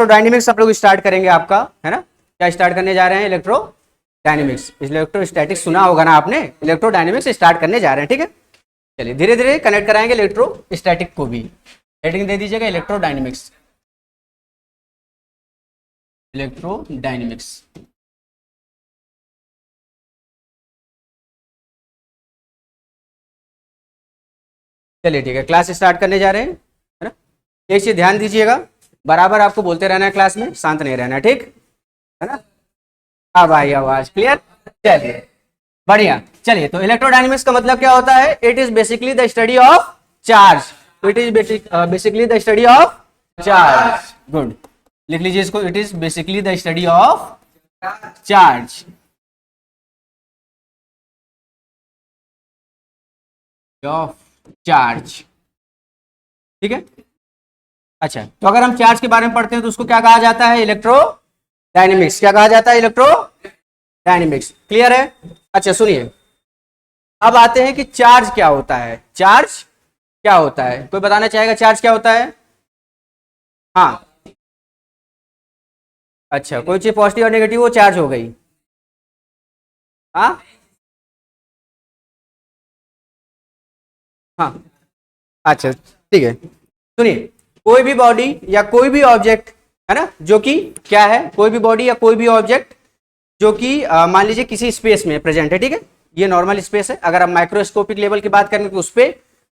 Electrodynamics आप लोग start करेंगे आपका, है ना। क्या स्टार्ट करने जा रहे हैं? इलेक्ट्रोडायनेमिक्स। इलेक्ट्रोस्टैटिक्स सुना होगा ना आपने, इलेक्ट्रोडायनेमिक्स स्टार्ट करने जा रहे हैं, ठीक है। चलिए धीरे धीरे कनेक्ट कराएंगे इलेक्ट्रोस्टैटिक को भी। हेडिंग दे दीजिएगा इलेक्ट्रोडायनेमिक्स। इलेक्ट्रोडायनेमिक्स। चलिए ठीक है, क्लास स्टार्ट करने जा रहे हैं, है ना। एक चीज ध्यान दीजिएगा, बराबर आपको बोलते रहना है क्लास में, शांत नहीं रहना, ठीक है ना। अब आई आवाज क्लियर? चलिए बढ़िया। चलिए तो इलेक्ट्रोडायनेमिक्स का मतलब क्या होता है? It is basically the study of charge. It is basically the study of charge. Good, लिख लीजिए इसको। It is basically the study of charge. Of charge, ठीक है। अच्छा, तो अगर हम चार्ज के बारे में पढ़ते हैं तो उसको क्या कहा जाता है? इलेक्ट्रोडायनेमिक्स। क्या कहा जाता है? इलेक्ट्रोडायनेमिक्स। क्लियर है? अच्छा सुनिए, अब आते हैं कि चार्ज क्या होता है। चार्ज क्या होता है? कोई बताना चाहेगा चार्ज क्या होता है? हाँ, अच्छा, कोई चीज पॉजिटिव और नेगेटिव वो चार्ज हो गई। हाँ हाँ, अच्छा ठीक है। सुनिए, कोई भी बॉडी या कोई भी ऑब्जेक्ट, है ना, जो कि क्या है, कोई भी बॉडी या कोई भी ऑब्जेक्ट जो कि मान लीजिए किसी स्पेस में प्रेजेंट है, ठीक है। ये नॉर्मल स्पेस है। अगर हम माइक्रोस्कोपिक लेवल की बात करेंगे तो उस पर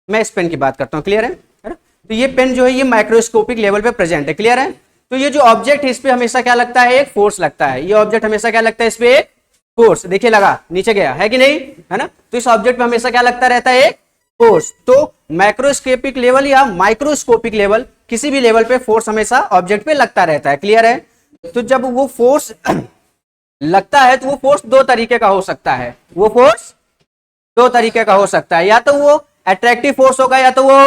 मैं इस पेन की बात करता हूँ, क्लियर है ना। तो ये पेन जो है ये माइक्रोस्कोपिक लेवल पे प्रेजेंट है, क्लियर है। तो ये जो ऑब्जेक्ट है इस पे हमेशा क्या लगता है? एक फोर्स लगता है। ये ऑब्जेक्ट हमेशा क्या लगता है? इस पे एक फोर्स, देखिए लगा, नीचे गया है कि नहीं, है ना। तो इस ऑब्जेक्ट पे हमेशा क्या लगता रहता है? एक फोर्स। तो मैक्रोस्कोपिक लेवल या माइक्रोस्कोपिक लेवल, किसी भी लेवल पे फोर्स हमेशा ऑब्जेक्ट पे लगता रहता है, क्लियर है। तो जब वो फोर्स लगता है तो वो फोर्स दो तरीके का हो सकता है। वो फोर्स दो तरीके का हो सकता है, या तो वो अट्रैक्टिव फोर्स होगा या तो वो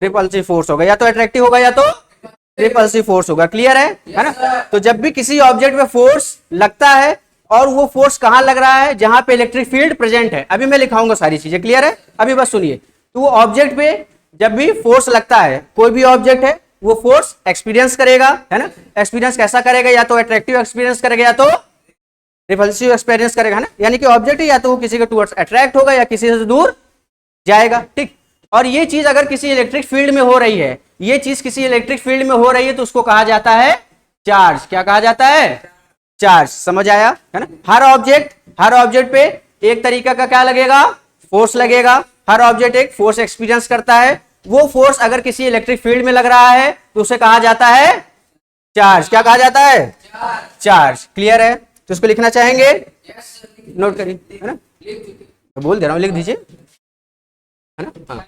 रिपल्सिव फोर्स होगा। या तो अट्रैक्टिव होगा या तो रिपल्सिव फोर्स होगा, क्लियर है ना। तो जब भी किसी ऑब्जेक्ट पे फोर्स लगता है, और वो फोर्स कहां लग रहा है? जहां पे इलेक्ट्रिक फील्ड प्रेजेंट है। अभी मैं लिखाऊंगा सारी चीजें, क्लियर है। अभी बस सुनिए। तो वो ऑब्जेक्ट पे जब भी फोर्स लगता है, कोई भी ऑब्जेक्ट है, वो फोर्स एक्सपीरियंस करेगा, है ना। एक्सपीरियंस कैसा करेगा? या तो अट्रैक्टिव एक्सपीरियंस करेगा या तो रिपल्सिव एक्सपीरियंस करेगा, है ना। यानी कि ऑब्जेक्ट या तो वो किसी के टुवर्ड्स अट्रैक्ट होगा या किसी से दूर जाएगा, ठीक। और ये चीज अगर किसी इलेक्ट्रिक फील्ड में हो रही है, ये चीज किसी इलेक्ट्रिक फील्ड में हो रही है, तो उसको कहा जाता है चार्ज। क्या कहा जाता है? चार्ज। समझ आया, है ना। हर ऑब्जेक्ट पे एक तरीका का क्या लगेगा? फोर्स लगेगा। हर ऑब्जेक्ट एक फोर्स एक्सपीरियंस करता है। वो फोर्स अगर किसी इलेक्ट्रिक फील्ड में लग रहा है तो उसे कहा जाता है चार्ज। क्या कहा जाता है? चार्ज। क्लियर है? तो इसको लिखना चाहेंगे? नोट करिए, है ना। तो बोल दे रहा हूं, लिख दीजिए, है ना। हाँ,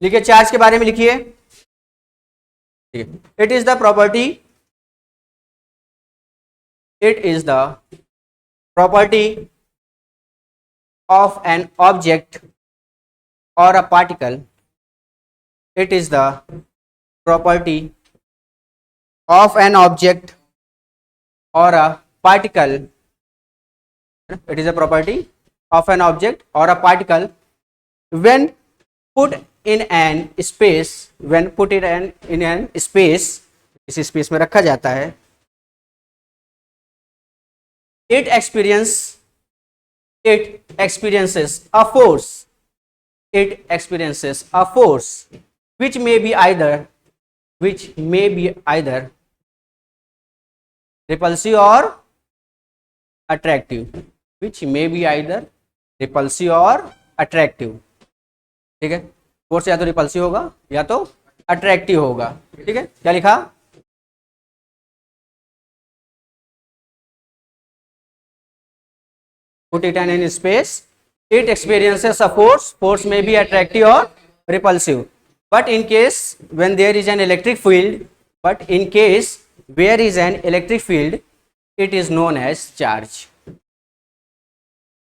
लिखिए, चार्ज के बारे में लिखिए। It is the property, it is the property of an object or a particle. It is the property of an object or a particle. It is a property of an object or a particle when put in an space. When put in an space, इस space में रखा जाता है, it experiences a force. It experiences a force which may be either repulsive or attractive. Which may be either repulsive or attractive. ठीक है, force या तो repulsive होगा या तो अट्रैक्टिव होगा, ठीक है। क्या लिखा? put it in any space, it experiences a force. Force may be attractive or repulsive. But in case when there is an electric field, it is known as charge.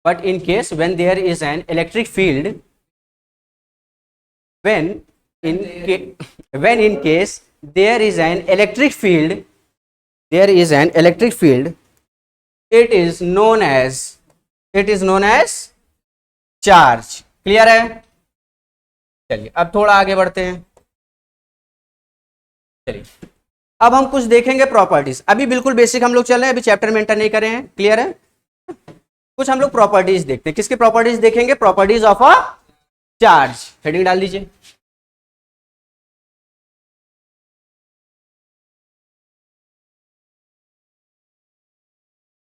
But in case when there is an electric field, when in case there is an electric field, it is known as charge. Clear है? चलिए अब थोड़ा आगे बढ़ते हैं। चलिए अब हम कुछ देखेंगे प्रॉपर्टीज, अभी बिल्कुल बेसिक हम लोग चल रहे हैं, अभी चैप्टर में एंटर नहीं करे हैं, क्लियर है। कुछ हम लोग प्रॉपर्टीज देखते हैं, किसकी प्रॉपर्टीज देखेंगे, properties of a charge, heading डाल दीजिए।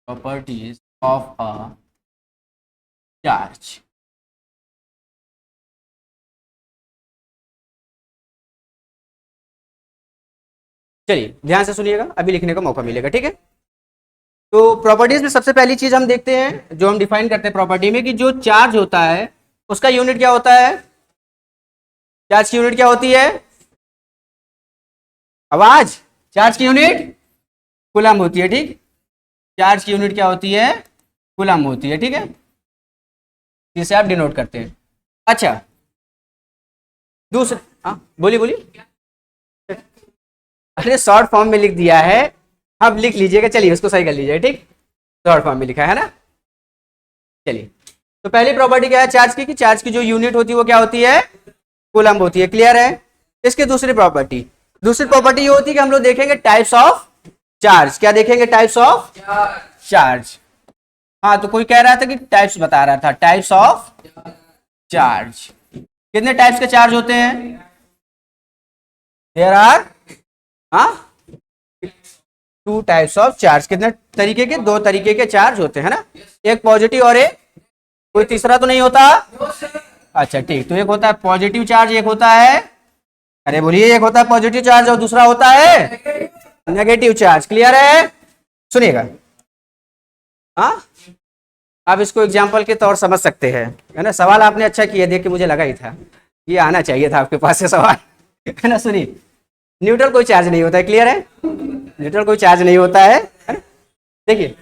Properties of a charge. चलिए ध्यान से सुनिएगा, अभी लिखने का मौका मिलेगा, ठीक है। तो प्रॉपर्टीज में सबसे पहली चीज हम देखते हैं, जो हम डिफाइन करते हैं प्रॉपर्टी में, कि जो चार्ज होता है उसका यूनिट क्या होता है। चार्ज की यूनिट क्या होती है, आवाज, चार्ज की यूनिट कूलम होती है, ठीक। चार्ज की यूनिट क्या होती है, कूलम होती है, ठीक है, जिसे आप डिनोट करते हैं। अच्छा दूसरा, हाँ बोलिए बोलिए। अरे शॉर्ट फॉर्म में लिख दिया है, अब लिख लीजिएगा, चलिए उसको सही कर लीजिएगा, ठीक। शॉर्ट फॉर्म में लिखा है ना। चलिए तो पहली प्रॉपर्टी क्या है चार्ज की, कि चार्ज की जो यूनिट होती है वो क्या होती है, कूलम होती है, क्लियर है। इसकी दूसरी प्रॉपर्टी ये होती है कि हम लोग देखेंगे टाइप्स ऑफ चार्ज। क्या देखेंगे, टाइप्स ऑफ चार्ज। हाँ तो कोई कह रहा था कि टाइप्स बता रहा था, टाइप्स ऑफ चार्ज। कितने टाइप्स के चार्ज होते हैं, देयर आर, हाँ, 2 टाइप्स ऑफ चार्ज। कितने तरीके के, 2 तरीके के चार्ज होते हैं ना, एक पॉजिटिव और एक, कोई तीसरा तो नहीं होता। अच्छा ठीक, तो एक होता है पॉजिटिव चार्ज, एक होता है, अरे बोलिए, एक होता है पॉजिटिव चार्ज और दूसरा होता है नेगेटिव चार्ज, क्लियर है। सुनिएगा, हाँ आप इसको एग्जाम्पल के तौर समझ सकते हैं, है ना। सवाल आपने अच्छा किया, देख के मुझे लगा ही था ये आना चाहिए था आपके पास से सवाल, है ना। सुनिए, न्यूट्रल कोई चार्ज नहीं होता है, क्लियर है, न्यूट्रल कोई चार्ज नहीं होता है ना? देखिए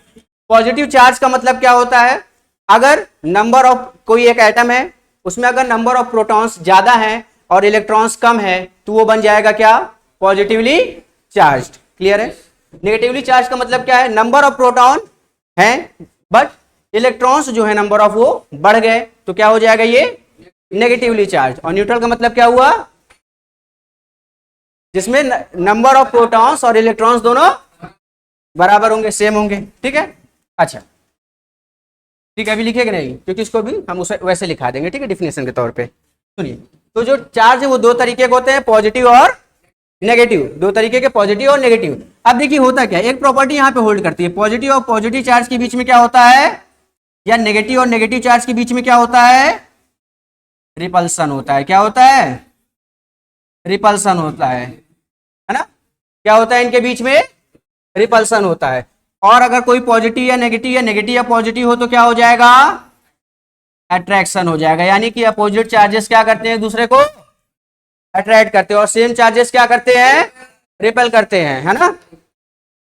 पॉजिटिव चार्ज का मतलब क्या होता है, अगर नंबर ऑफ, कोई एक एटम है उसमें अगर नंबर ऑफ प्रोटॉन्स ज्यादा है और इलेक्ट्रॉन्स कम है तो वो बन जाएगा क्या, पॉजिटिवली चार्ज्ड, क्लियर है। नेगेटिवली चार्ज का मतलब क्या है, नंबर ऑफ प्रोटॉन है बट इलेक्ट्रॉन्स जो है नंबर ऑफ वो बढ़ गए, तो क्या हो जाएगा ये नेगेटिवली चार्ज। और न्यूट्रल का मतलब क्या हुआ, जिसमें नंबर ऑफ प्रोटॉन्स और इलेक्ट्रॉन्स दोनों बराबर होंगे, सेम होंगे, ठीक है। अच्छा ठीक है, अभी लिखेगा नहीं क्योंकि इसको भी हम उसे वैसे लिखा देंगे, ठीक है, डिफिनेशन के तौर पे। सुनिए, तो जो चार्ज है वो 2 तरीके के होते हैं, पॉजिटिव और नेगेटिव, 2 तरीके के, पॉजिटिव और नेगेटिव। अब देखिए होता क्या है, एक प्रॉपर्टी यहाँ पे होल्ड करती है, पॉजिटिव और पॉजिटिव चार्ज के बीच में क्या होता है, या नेगेटिव और नेगेटिव चार्ज के बीच में क्या होता है, रिपल्सन होता है। क्या होता है, रिपल्सन होता है ना। क्या होता है इनके बीच में, रिपल्सन होता है। और अगर कोई पॉजिटिव या नेगेटिव या पॉजिटिव हो तो क्या हो जाएगा, अट्रैक्शन हो जाएगा। यानी कि अपोजिट चार्जेस क्या करते हैं, एक दूसरे को अट्रैक्ट करते हैं, और सेम चार्जेस क्या करते हैं, रिपेल करते हैं, है ना।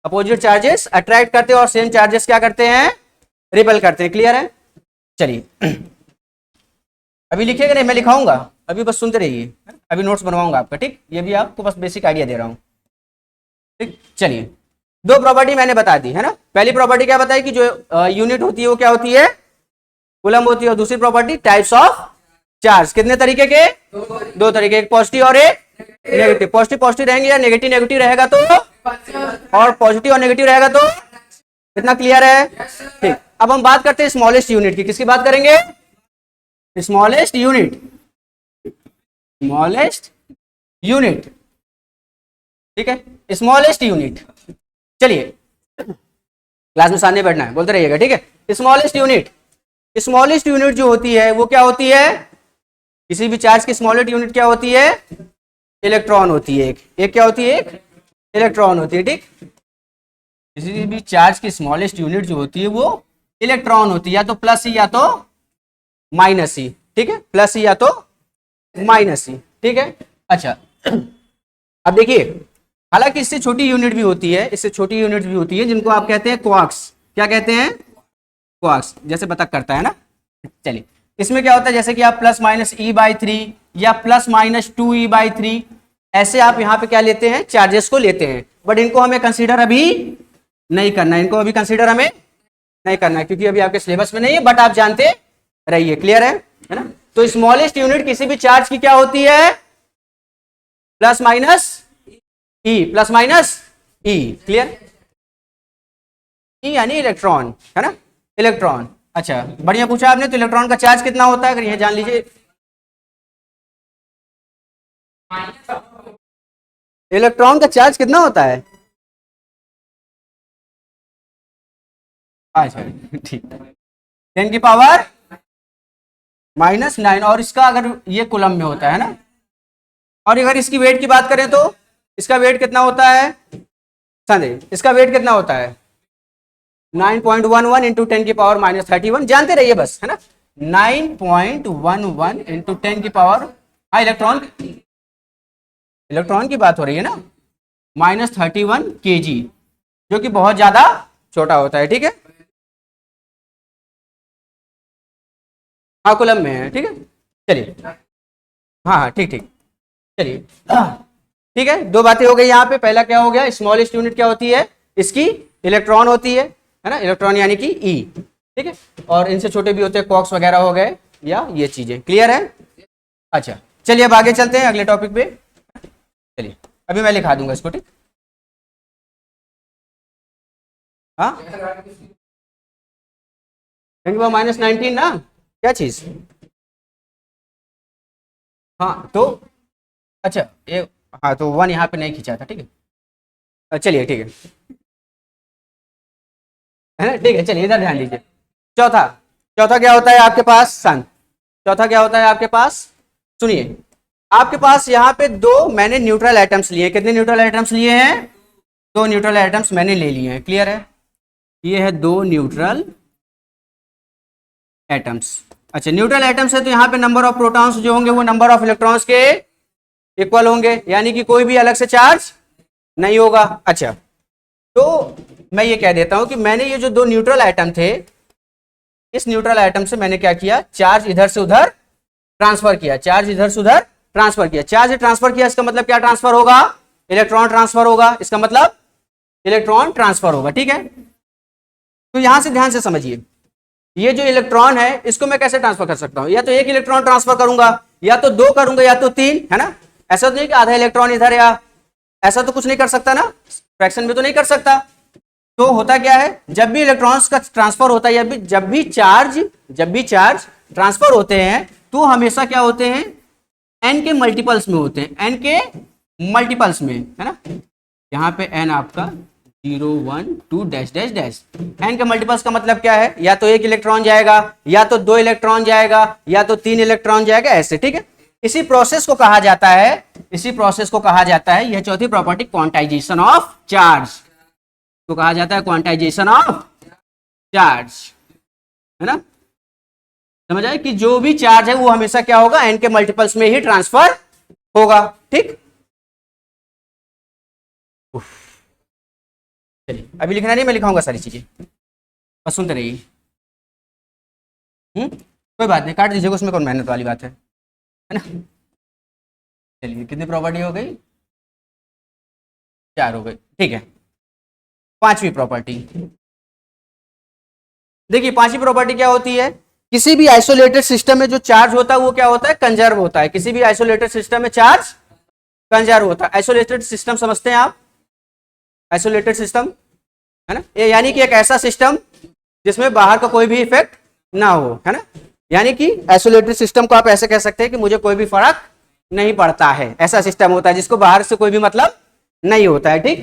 अपोजिट चार्जेस अट्रैक्ट करते हैं और सेम चार्जेस क्या करते हैं, रिपेल करते हैं, क्लियर है। चलिए अभी लिखिएगा नहीं, मैं लिखाऊंगा, अभी बस सुनते रहिए, अभी नोट्स बनवाऊंगा आपका, ठीक। ये भी आपको बस बेसिक आइडिया दे रहा हूं, ठीक। चलिए 2 प्रॉपर्टी मैंने बता दी है ना। पहली प्रॉपर्टी क्या बताई कि जो यूनिट होती है वो क्या होती है, कूलम होती है। और दूसरी प्रॉपर्टी टाइप्स ऑफ चार्ज, कितने तरीके के, 2 तरीके, एक पॉजिटिव और एक नेगेटिव। पॉजिटिव पॉजिटिव रहेंगे या नेगेटिव नेगेटिव रहेगा तो, और पॉजिटिव और नेगेटिव रहेगा तो, कितना क्लियर है, ठीक। अब हम बात करते हैं स्मॉलेस्ट यूनिट की, किसकी बात करेंगे, स्मॉलेस्ट यूनिट, स्मॉलेस्ट यूनिट, ठीक है, स्मॉलेस्ट यूनिट। चलिए क्लास में सामने बैठना है, बोलते रहिएगा, ठीक है। स्मॉलेस्ट यूनिट, स्मॉलेस्ट यूनिट जो होती है वो क्या होती है, किसी भी चार्ज की स्मॉलेस्ट यूनिट क्या होती है, इलेक्ट्रॉन होती है, एक क्या होती है, एक इलेक्ट्रॉन होती है, ठीक। किसी भी चार्ज की स्मॉलेस्ट यूनिट जो होती है वो इलेक्ट्रॉन होती है, या तो प्लस ही या तो माइनस ही, ठीक है, प्लस ही या तो माइनस ही, ठीक है। अच्छा अब देखिए, हालांकि इससे छोटी यूनिट भी होती है, इससे छोटी यूनिट भी होती है जिनको आप कहते हैं क्वार्क्स। क्या कहते हैं, क्वार्क्स, जैसे बतख करता है ना। चलिए इसमें क्या होता है, जैसे कि आप प्लस माइनस e/3 या प्लस माइनस 2e/3, ऐसे आप यहाँ पे क्या लेते हैं, चार्जेस को लेते हैं। बट इनको हमें कंसीडर अभी नहीं करना है, इनको अभी कंसीडर हमें नहीं करना है क्योंकि अभी आपके सिलेबस में नहीं है, बट आप जानते रहिए, क्लियर है ना। तो स्मॉलेस्ट यूनिट किसी भी चार्ज की क्या होती है, प्लस माइनस ई, प्लस माइनस ई, क्लियर। ई यानी इलेक्ट्रॉन, है ना, इलेक्ट्रॉन। अच्छा बढ़िया पूछा आपने। तो इलेक्ट्रॉन का चार्ज कितना होता है, अगर ये जान लीजिए। इलेक्ट्रॉन का चार्ज कितना होता है? अच्छा ठीक, 10⁻⁹ और इसका अगर ये कूलम में होता है ना, और अगर इसकी वेट की बात करें तो इसका वेट कितना होता है संजय, इसका वेट कितना होता है? 9.11 इंटू 10⁻⁻31, जानते रहिए बस, है ना, 9.11 इंटू 10 हाँ इलेक्ट्रॉन की बात हो रही है ना, -31 kg, जो कि बहुत ज्यादा छोटा होता है, ठीक है। हाँ कूलम में है, ठीक है। चलिए हाँ हाँ ठीक ठीक, चलिए ठीक है। दो बातें हो गई यहाँ पे। पहला क्या हो गया, स्मॉलेस्ट यूनिट क्या होती है इसकी, इलेक्ट्रॉन होती है ना, इलेक्ट्रॉन यानी कि ई, ठीक है। और इनसे छोटे भी होते हैं, क्वार्क्स वगैरह हो गए, या ये चीजें, क्लियर है। अच्छा चलिए अब आगे चलते हैं अगले टॉपिक पे। चलिए अभी मैं लिखा दूंगा इसको, ठीक। हाँ -19 ना, क्या चीज? हाँ तो अच्छा ये, हाँ तो 1 यहाँ पे नहीं खींचा था, ठीक है। चलिए ठीक है ना, ठीक है। चलिए इधर ध्यान दीजिए। चौथा, चौथा क्या होता है आपके पास सन, चौथा क्या होता है आपके पास, सुनिए। आपके पास यहाँ पे दो मैंने न्यूट्रल एटम्स लिए हैं। कितने न्यूट्रल एटम्स लिए हैं? दो न्यूट्रल एटम्स मैंने ले लिए हैं, क्लियर है। ये है दो न्यूट्रल एटम्स। अच्छा न्यूट्रल एटम्स है तो यहाँ पे नंबर ऑफ प्रोटॉन्स जो होंगे वो नंबर ऑफ इलेक्ट्रॉन्स के इक्वल होंगे, यानी कि कोई भी अलग से चार्ज नहीं होगा। अच्छा तो मैं ये कह देता हूं कि मैंने ये जो दो न्यूट्रल एटम थे, इस न्यूट्रल एटम से मैंने क्या किया, चार्ज इधर से उधर ट्रांसफर किया, चार्ज इधर से उधर ट्रांसफर किया। चार्ज ट्रांसफर किया इसका मतलब क्या ट्रांसफर होगा, इलेक्ट्रॉन ट्रांसफर होगा, इसका मतलब इलेक्ट्रॉन ट्रांसफर होगा, ठीक है। तो यहां से ध्यान से समझिए, ये जो इलेक्ट्रॉन है इसको मैं कैसे ट्रांसफर कर सकता हूं, या तो एक इलेक्ट्रॉन ट्रांसफर करूंगा, या तो दो करूंगा, या तो तीन, है ना। ऐसा तो नहीं कि आधा इलेक्ट्रॉन इधर, या ऐसा तो कुछ नहीं कर सकता ना, फ्रैक्शन में तो नहीं कर सकता। तो होता क्या है, जब भी इलेक्ट्रॉन्स का ट्रांसफर होता है, जब भी चार्ज ट्रांसफर होते हैं तो हमेशा क्या होते हैं, एन के मल्टीपल्स में होते हैं, एन के मल्टीपल्स में, है ना। यहाँ पे एन आपका 0 1 2 डैश डैश डैश, एन के मल्टीपल्स का मतलब क्या है, या तो एक इलेक्ट्रॉन जाएगा, या तो दो इलेक्ट्रॉन जाएगा, या तो तीन इलेक्ट्रॉन जाएगा, ऐसे, ठीक है। इसी प्रोसेस को कहा जाता है, यह चौथी प्रॉपर्टी क्वांटाइजेशन ऑफ चार्ज, तो कहा जाता है क्वांटाइजेशन ऑफ चार्ज, है ना। समझ आए कि जो भी चार्ज है वो हमेशा क्या होगा, एन के मल्टीपल्स में ही ट्रांसफर होगा, ठीक। चलिए अभी लिखना नहीं, मैं लिखाऊंगा सारी चीजें, बस सुनते रहिए। कोई बात नहीं, काट दीजिएगा, उसमें कौन मेहनत वाली बात है ना। चलिए कितनी प्रॉपर्टी हो गई, 4 हो गई, ठीक है। पांचवी प्रॉपर्टी देखिए, पांचवी प्रॉपर्टी क्या होती है, किसी भी आइसोलेटेड सिस्टम में जो चार्ज होता है वो क्या होता है, कंजर्व होता है। किसी भी आइसोलेटेड सिस्टम में चार्ज कंजर्व होता है। आइसोलेटेड सिस्टम समझते हैं आप, आइसोलेटेड सिस्टम, है ना, ये यानी कि एक ऐसा सिस्टम जिसमें बाहर का कोई भी इफेक्ट ना हो, है ना। यानी कि आइसोलेटेड सिस्टम को आप ऐसे कह सकते हैं कि मुझे कोई भी फर्क नहीं पड़ता है, ऐसा सिस्टम होता है जिसको बाहर से कोई भी मतलब नहीं होता है, ठीक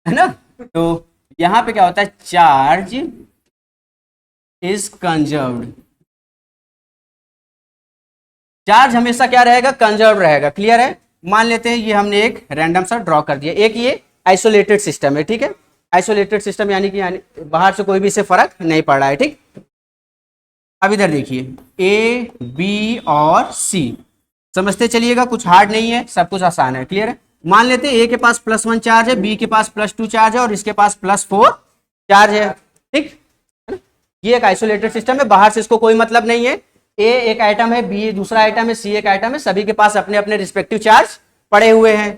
है ना। तो यहां पे क्या होता है, चार्ज इज कंजर्व्ड, चार्ज हमेशा क्या रहेगा, कंजर्व रहेगा, क्लियर है। मान लेते हैं ये हमने एक रैंडम सा ड्रॉ कर दिया, एक ये आइसोलेटेड सिस्टम है, ठीक है। आइसोलेटेड सिस्टम यानी कि बाहर से कोई भी इसे फर्क नहीं पड़ रहा है, ठीक। अब इधर देखिए, ए बी और सी समझते चलिएगा, कुछ हार्ड नहीं है, सब कुछ आसान है, क्लियर है। मान लेते हैं ए के पास +1 चार्ज है, बी के पास +2 चार्ज है, और इसके पास +4 चार्ज है, ठीक है ना। ये एक आइसोलेटेड सिस्टम है, बाहर से इसको कोई मतलब नहीं है। ए एक आइटम है, बी दूसरा आइटम है, सी एक आइटम है, सभी के पास अपने अपने रिस्पेक्टिव चार्ज पड़े हुए हैं,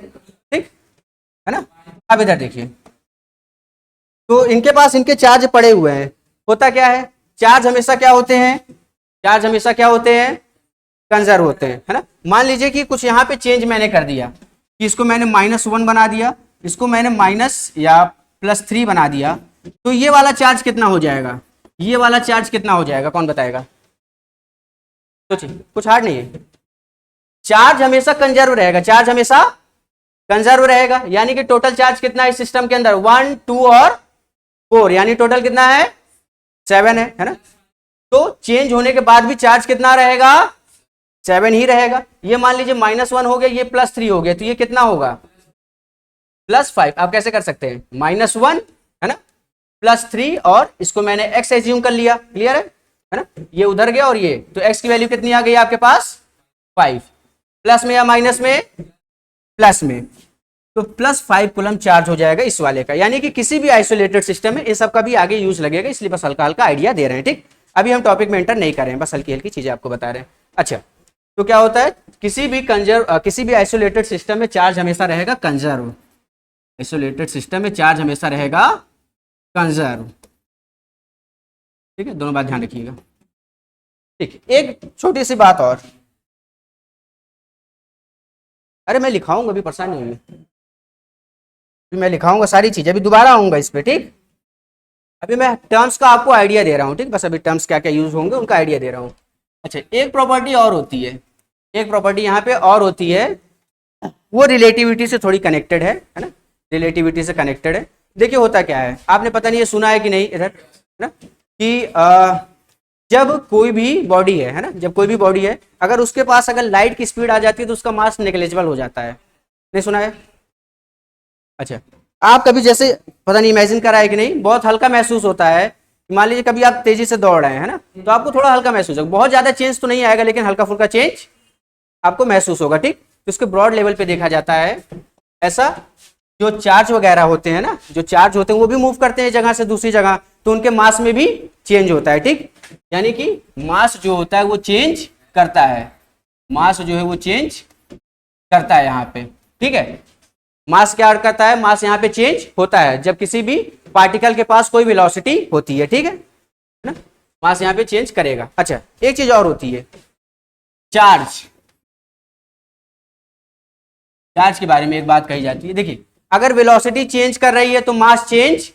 ठीक है ना। अब इधर देखिए, तो इनके पास इनके चार्ज पड़े हुए हैं। होता क्या है, चार्ज हमेशा क्या होते हैं, चार्ज हमेशा क्या होते हैं, कंजर्व होते हैं, है ना। मान लीजिए कि कुछ यहाँ पे चेंज मैंने कर दिया, कि इसको मैंने -1 बना दिया, इसको मैंने माइनस या +3 बना दिया, तो ये वाला चार्ज कितना हो जाएगा, ये वाला चार्ज कितना हो जाएगा, कौन बताएगा? सोचिए, कुछ हार्ड नहीं है। चार्ज हमेशा कंजर्व रहेगा, चार्ज हमेशा कंजर्व रहेगा, यानी कि टोटल चार्ज कितना है इस सिस्टम के अंदर, 1 2 और 4, यानी टोटल कितना है 7 है ना। तो चेंज होने के बाद भी चार्ज कितना रहेगा, 7 ही रहेगा। ये मान लीजिए -1 हो गया, ये +3 हो गया, तो ये कितना होगा +5। आप कैसे कर सकते हैं, -1 है ना, +3 और इसको मैंने x एज्यूम कर लिया, क्लियर है ना। ये उधर गया और ये, तो x की वैल्यू कितनी आ गई आपके पास 5, प्लस में या माइनस में, प्लस में, तो +5 कूलम चार्ज हो जाएगा इस वाले का। यानी कि किसी भी आइसोलेटेड सिस्टम में इन सब का भी आगे यूज लगेगा, इसलिए बस हल्का हल्का आइडिया दे रहे हैं, ठीक। अभी हम टॉपिक में एंटर नहीं कर रहे हैं, बस हल्की हल्की चीजें आपको बता रहे हैं। अच्छा, तो क्या होता है, किसी भी आइसोलेटेड सिस्टम में चार्ज हमेशा रहेगा कंजर्व, आइसोलेटेड सिस्टम में चार्ज हमेशा रहेगा कंजर्व, ठीक है। दोनों बात ध्यान रखिएगा, ठीक। एक छोटी सी बात और, अरे मैं लिखाऊंगा, अभी परेशानी नहीं है, मैं लिखाऊंगा सारी चीजें, अभी दोबारा आऊंगा इस पे, ठीक। अभी मैं टर्म्स का आपको आइडिया दे रहा हूँ, ठीक, बस अभी टर्म्स क्या क्या यूज होंगे उनका आइडिया दे रहा हूँ। अच्छा, एक प्रॉपर्टी और होती है, एक प्रॉपर्टी यहाँ पे और होती है, वो रिलेटिविटी से थोड़ी कनेक्टेड है ना, रिलेटिविटी से कनेक्टेड है। देखिए होता क्या है, आपने पता नहीं ये सुना है कि नहीं इधर, है ना, कि जब कोई भी बॉडी है ना, जब कोई भी बॉडी है, अगर उसके पास अगर लाइट की स्पीड आ जाती है तो उसका मास नेग्लिजिबल हो जाता है, नहीं सुना है? अच्छा, आप कभी जैसे पता नहीं इमेजिन करा है कि नहीं, बहुत हल्का महसूस होता है, मान लीजिए कभी आप तेजी से दौड़ रहे हैं ना, तो आपको थोड़ा हल्का महसूस होगा, बहुत ज्यादा चेंज तो नहीं आएगा लेकिन हल्का फुल्का चेंज आपको महसूस होगा, ठीक। तो इसके ब्रॉड लेवल पे देखा जाता है ऐसा, जो चार्ज वगैरह होते हैं ना, जो चार्ज होते हैं वो भी मूव करते हैं जगह से दूसरी जगह, तो उनके मास में भी चेंज होता है, ठीक। यानी कि मास जो होता है वो चेंज करता है, मास जो है वो चेंज करता है यहाँ पे, ठीक है। मास क्या करता है, मास यहाँ पे चेंज होता है जब किसी भी पार्टिकल के पास कोई वेलोसिटी होती है, ठीक है ना, मास यहाँ पे चेंज करेगा। अच्छा, एक चीज और होती है, चार्ज, चार्ज के बारे में एक बात कही जाती है। देखिए, अगर वेलोसिटी चेंज कर रही है तो मास चेंज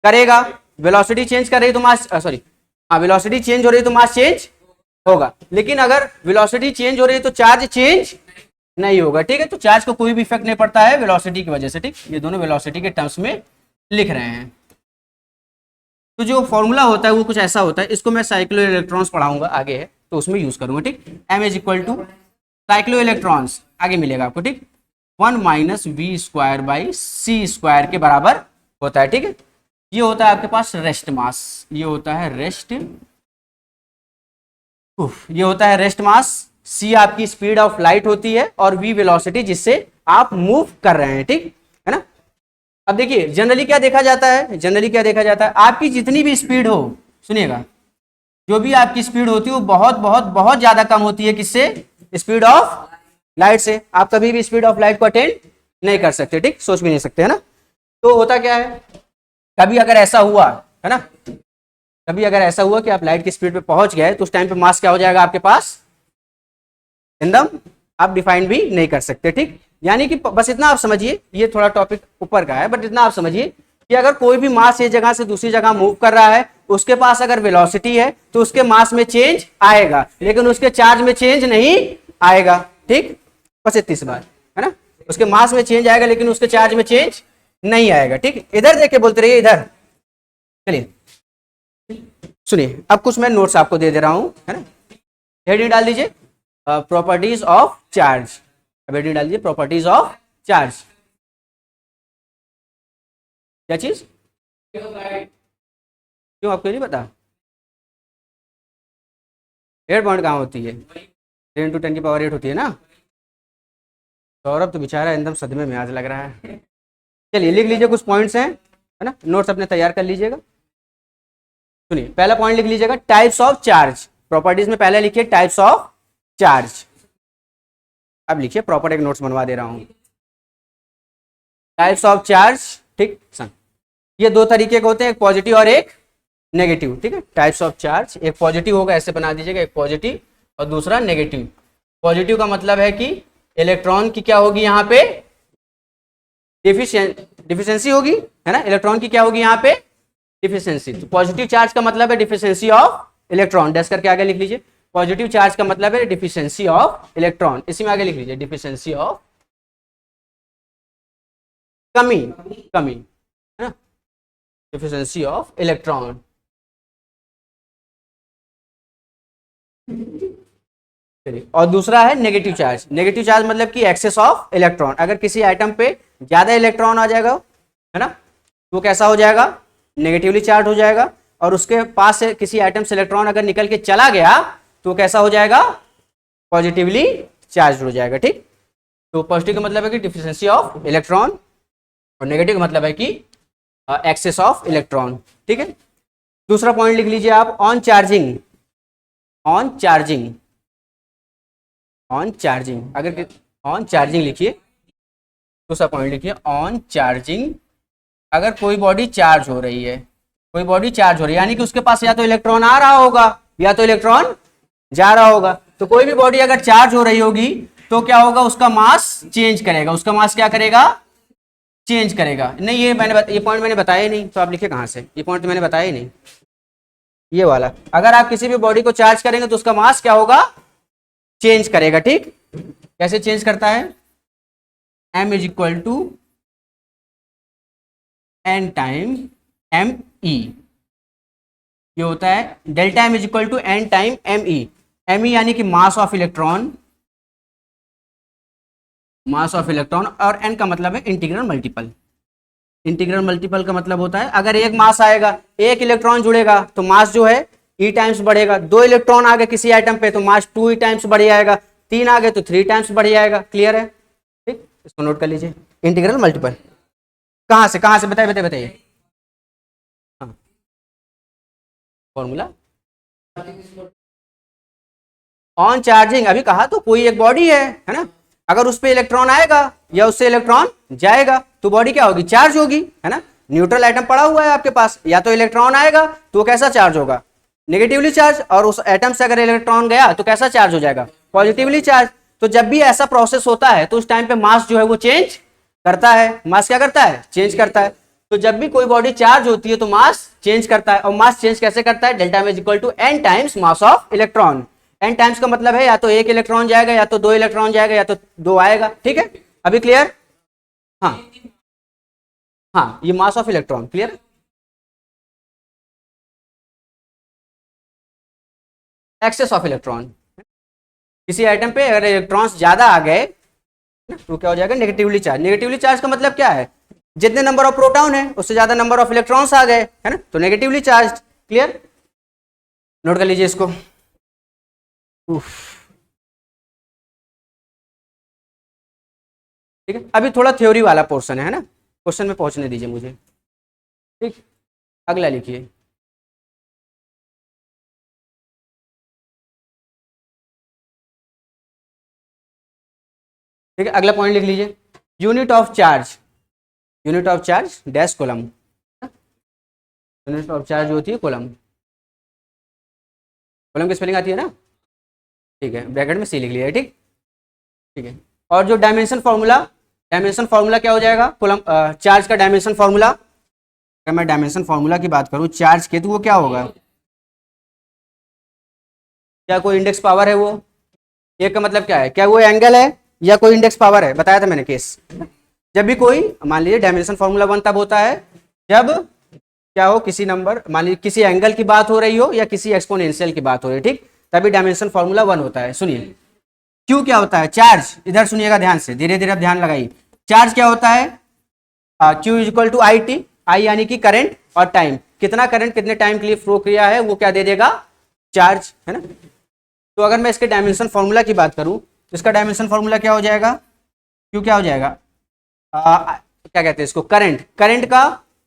करेगा, वेलोसिटी चेंज कर रही है तो मास वेलोसिटी चेंज हो रही है तो मास चेंज होगा, लेकिन अगर वेलोसिटी चेंज हो रही है तो चार्ज चेंज नहीं होगा, ठीक है। तो चार्ज को कोई भी इफेक्ट नहीं पड़ता है वेलोसिटी की वजह से, ठीक। ये दोनों वेलोसिटी के टर्म्स में लिख रहे हैं। तो जो फॉर्मूला होता है वो कुछ ऐसा होता है, इसको मैं साइक्लो इलेक्ट्रॉन्स पढ़ाऊंगा आगे है तो उसमें यूज करूंगा, ठीक। m is equal to cyclo electrons आगे मिलेगा आपको, ठीक, 1 - v²/c² के बराबर होता है, ठीक है। ये होता है आपके पास रेस्ट मास, ये होता है रेस्ट, ये होता है रेस्ट मास, c आपकी स्पीड ऑफ लाइट होती है और v वेलोसिटी जिससे आप मूव कर रहे हैं, ठीक है ना। अब देखिए जनरली क्या देखा जाता है, जनरली क्या देखा जाता है, आपकी जितनी भी स्पीड हो, सुनिएगा, जो भी आपकी स्पीड होती है वो बहुत बहुत बहुत ज्यादा कम होती है किससे, स्पीड ऑफ लाइट से। आप कभी भी स्पीड ऑफ लाइट को अटेंड नहीं कर सकते, ठीक, सोच भी नहीं सकते, है ना। तो होता क्या है, कभी अगर ऐसा हुआ है ना, कभी अगर ऐसा हुआ कि आप लाइट की स्पीड पे पहुंच गए तो उस टाइम पे मास क्या हो जाएगा आपके पास, एकदम आप डिफाइन भी नहीं कर सकते, ठीक। यानी कि बस इतना आप समझिए, ये थोड़ा टॉपिक ऊपर का है बट इतना आप समझिए कि अगर कोई भी मास एक जगह से दूसरी जगह मूव कर रहा है, उसके पास अगर वेलोसिटी है तो उसके मास में चेंज आएगा लेकिन उसके चार्ज में चेंज नहीं आएगा, ठीक। बस इतनी सी बात है ना, उसके मास में चेंज आएगा लेकिन उसके चार्ज में चेंज नहीं आएगा, ठीक। इधर देख के बोलते रहिए, इधर चलिए सुनिए। अब कुछ मैं नोट्स आपको दे रहा हूं, है ना, हेडिंग डाल दीजिए प्रॉपर्टीज ऑफ चार्ज, अब हेडिंग डाल दीजिए प्रॉपर्टीज ऑफ चार्ज। क्या चीज, क्यों आपको नहीं पता, 8 पॉइंट कहाँ होती है, 10 × 10⁸ होती है ना। सौरभ तो बेचारा एकदम सदमे में आज लग रहा है। चलिए लिख लीजिए, कुछ पॉइंट्स हैं, है ना, नोट्स अपने तैयार कर लीजिएगा। सुनिए, पहला पॉइंट लिख लीजिएगा टाइप्स ऑफ चार्ज, प्रॉपर्टीज में पहले लिखिए टाइप्स ऑफ चार्ज, अब लिखिए प्रॉपर एक नोट्स बनवा दे रहा हूं, टाइप्स ऑफ चार्ज, ठीक। ये दो तरीके के होते हैं, एक पॉजिटिव और एक नेगेटिव, ठीक है। टाइप्स ऑफ चार्ज, एक पॉजिटिव होगा, ऐसे बना दीजिएगा, एक पॉजिटिव और दूसरा नेगेटिव। पॉजिटिव का मतलब है कि इलेक्ट्रॉन की क्या होगी यहाँ पे डिफिशियंसी होगी, है ना, इलेक्ट्रॉन की क्या होगी यहाँ पे, डिफिशियंसी। तो पॉजिटिव चार्ज का मतलब है डिफिशियंसी ऑफ इलेक्ट्रॉन, डैश करके आगे लिख लीजिए। पॉजिटिव चार्ज का मतलब है डिफिशियंसी ऑफ इलेक्ट्रॉन, इसी में आगे लिख लीजिए डिफिशियंसी ऑफ, कमी, कमी, है ना, डिफिशियंसी ऑफ इलेक्ट्रॉन। चलिए, और दूसरा है नेगेटिव चार्ज। नेगेटिव चार्ज मतलब कि एक्सेस ऑफ इलेक्ट्रॉन, अगर किसी आइटम पे ज्यादा इलेक्ट्रॉन आ जाएगा, है ना, तो कैसा हो जाएगा, नेगेटिवली चार्ज हो जाएगा। और उसके पास से किसी आइटम से इलेक्ट्रॉन अगर निकल के चला गया तो कैसा हो जाएगा, पॉजिटिवली चार्ज हो जाएगा। ठीक, तो पॉजिटिव का मतलब है कि डिफिशियंसी ऑफ इलेक्ट्रॉन, और नेगेटिव का मतलब है कि एक्सेस ऑफ इलेक्ट्रॉन। ठीक है, दूसरा पॉइंट लिख लीजिए आप, on charging, on charging, on charging, अगर ऑन चार्जिंग लिखिए, दूसरा पॉइंट लिखिए ऑन चार्जिंग। अगर कोई बॉडी चार्ज हो रही है, कोई बॉडी चार्ज हो रही है, यानी कि उसके पास या तो इलेक्ट्रॉन आ रहा होगा या तो इलेक्ट्रॉन जा रहा होगा। तो कोई भी बॉडी अगर चार्ज हो रही होगी तो क्या होगा, उसका मास चेंज करेगा, उसका मास क्या करेगा, चेंज करेगा। नहीं, ये पॉइंट मैंने बताया ही नहीं, तो आप लिखे कहां से, ये पॉइंट तो मैंने बताया ही नहीं, ये वाला। अगर आप किसी भी बॉडी को चार्ज करेंगे तो उसका मास क्या होगा, चेंज करेगा। ठीक, कैसे चेंज करता है, m is equal to n time M E, ये होता है delta m is equal to n time M E. M E यानी कि mass of electron, mass of electron, और n का मतलब है इंटीग्रल मल्टीपल। इंटीग्रल मल्टीपल का मतलब होता है अगर एक मास आएगा, एक इलेक्ट्रॉन जुड़ेगा तो मास जो है ई टाइम्स बढ़ेगा। दो इलेक्ट्रॉन आ गए किसी आइटम पे तो मास 2 ई टाइम्स बढ़ जाएगा, तीन आ गए तो 3 टाइम्स बढ़ जाएगा। क्लियर है, ठीक, इसको नोट कर लीजिए। इंटीग्रल मल्टीपल कहां से बताइए, बताइए, बताइए। हाँ, फॉर्मूला ऑन चार्जिंग, अभी कहा तो कोई एक बॉडी है ना, अगर उस पे इलेक्ट्रॉन आएगा या उससे इलेक्ट्रॉन जाएगा तो बॉडी क्या होगी, चार्ज होगी, है ना। न्यूट्रल एटम पड़ा हुआ है आपके पास, या तो इलेक्ट्रॉन आएगा तो वो कैसा चार्ज होगा, नेगेटिवली चार्ज, और उस एटम से अगर इलेक्ट्रॉन गया तो कैसा चार्ज हो जाएगा, पॉजिटिवली चार्ज। तो जब भी ऐसा प्रोसेस होता है तो उस टाइम पे मास जो है वो चेंज करता है। मास क्या करता है, चेंज करता है। तो जब भी कोई बॉडी चार्ज होती है तो मास चेंज करता है, और मास चेंज कैसे करता है, delta m is equal to n times mass of electron. N times का मतलब है या तो एक इलेक्ट्रॉन जाएगा, या तो दो इलेक्ट्रॉन जाएगा, या तो दो आएगा। ठीक है, अभी क्लियर। हाँ, हाँ, ये mass of electron, clear. Excess of electron, किसी आइटम पे अगर इलेक्ट्रॉन्स ज्यादा आ गए तो क्या हो जाएगा, नेगेटिवली चार्ज। नेगेटिवली चार्ज का मतलब क्या है, जितने नंबर ऑफ प्रोटॉन है उससे ज्यादा नंबर ऑफ इलेक्ट्रॉन्स आ गए, है ना, तो नेगेटिवली चार्ज। क्लियर, नोट कर लीजिए इसको। ठीक है, अभी थोड़ा थ्योरी वाला पोर्शन है ना, क्वेश्चन में पहुंचने दीजिए मुझे। ठीक, अगला लिखिए। ठीक है, अगला पॉइंट लिख लीजिए, unit of charge, unit of charge dash colon, unit of charge होती है कोलम। कोलम की स्पेलिंग आती है ना, ठीक है, ब्रैकेट में सी लिख लिया है। ठीक, ठीक है, और जो डायमेंशन फार्मूला, डायमेंशन फार्मूला क्या हो जाएगा, कोलम चार्ज का डायमेंशन फार्मूला। अगर मैं डायमेंशन फार्मूला की बात करूं चार्ज के, तो वो क्या होगा, क्या कोई इंडेक्स पावर है वो, एक का मतलब क्या है, क्या वो एंगल है या कोई इंडेक्स पावर है, बताया था मैंने केस। जब भी कोई, मान लीजिए डायमेंशन फार्मूला 1 तब होता है जब क्या हो, किसी नंबर, मान लीजिए किसी एंगल की बात हो रही हो या किसी एक्सपोनेंशियल की बात हो रही है, ठीक, तभी डायमेंशन फार्मूला 1 होता है। सुनिए, क्यू क्या होता है, चार्ज, इधर सुनिएगा ध्यान से, धीरे धीरे ध्यान लगाइए। चार्ज क्या होता है, Q is equal to I T, I यानी कि करंट, और टाइम, कितना करंट कितने टाइम के लिए फ्लो किया है वो क्या दे देगा, चार्ज, है ना। तो अगर मैं इसके डायमेंशन फार्मूला की बात करूं तो इसका डायमेंशन फार्मूला क्या हो जाएगा, क्यू क्या हो जाएगा, क्या कहते हैं इसको, करंट, करंट का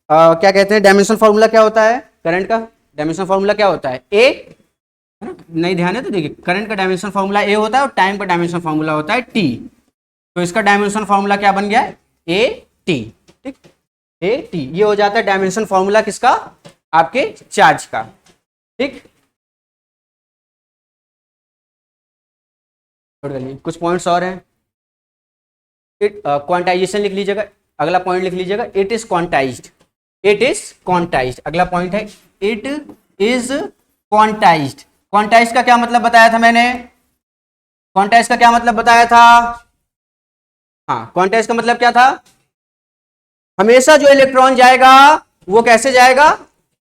क्या कहते हैं, डायमेंशन फार्मूला क्या होता है, करंट का डायमेंशन फार्मूला क्या होता है, ए, है ना, नहीं ध्यान है तो देखिए, करंट का डायमेंशन फार्मूला ए होता है और टाइम का डायमेंशन फार्मूला होता है टी। तो इसका डायमेंशन फार्मूला क्या बन गया, ए टी। ठीक, ए टी, ये हो जाता है डायमेंशन फार्मूला किसका, आपके चार्ज का। ठीक, कुछ पॉइंट्स और हैं, क्वांटाइजेशन लिख लीजिएगा, अगला पॉइंट लिख लीजिएगा, it is quantized, it is quantized. अगला पॉइंट है इट इज क्वांटाइज्ड। क्वांटाइज्ड का क्या मतलब बताया था मैंने, क्वांटाइज्ड का क्या मतलब बताया था, हाँ क्वांटाइज्ड का मतलब क्या था, हमेशा जो इलेक्ट्रॉन जाएगा वो कैसे जाएगा,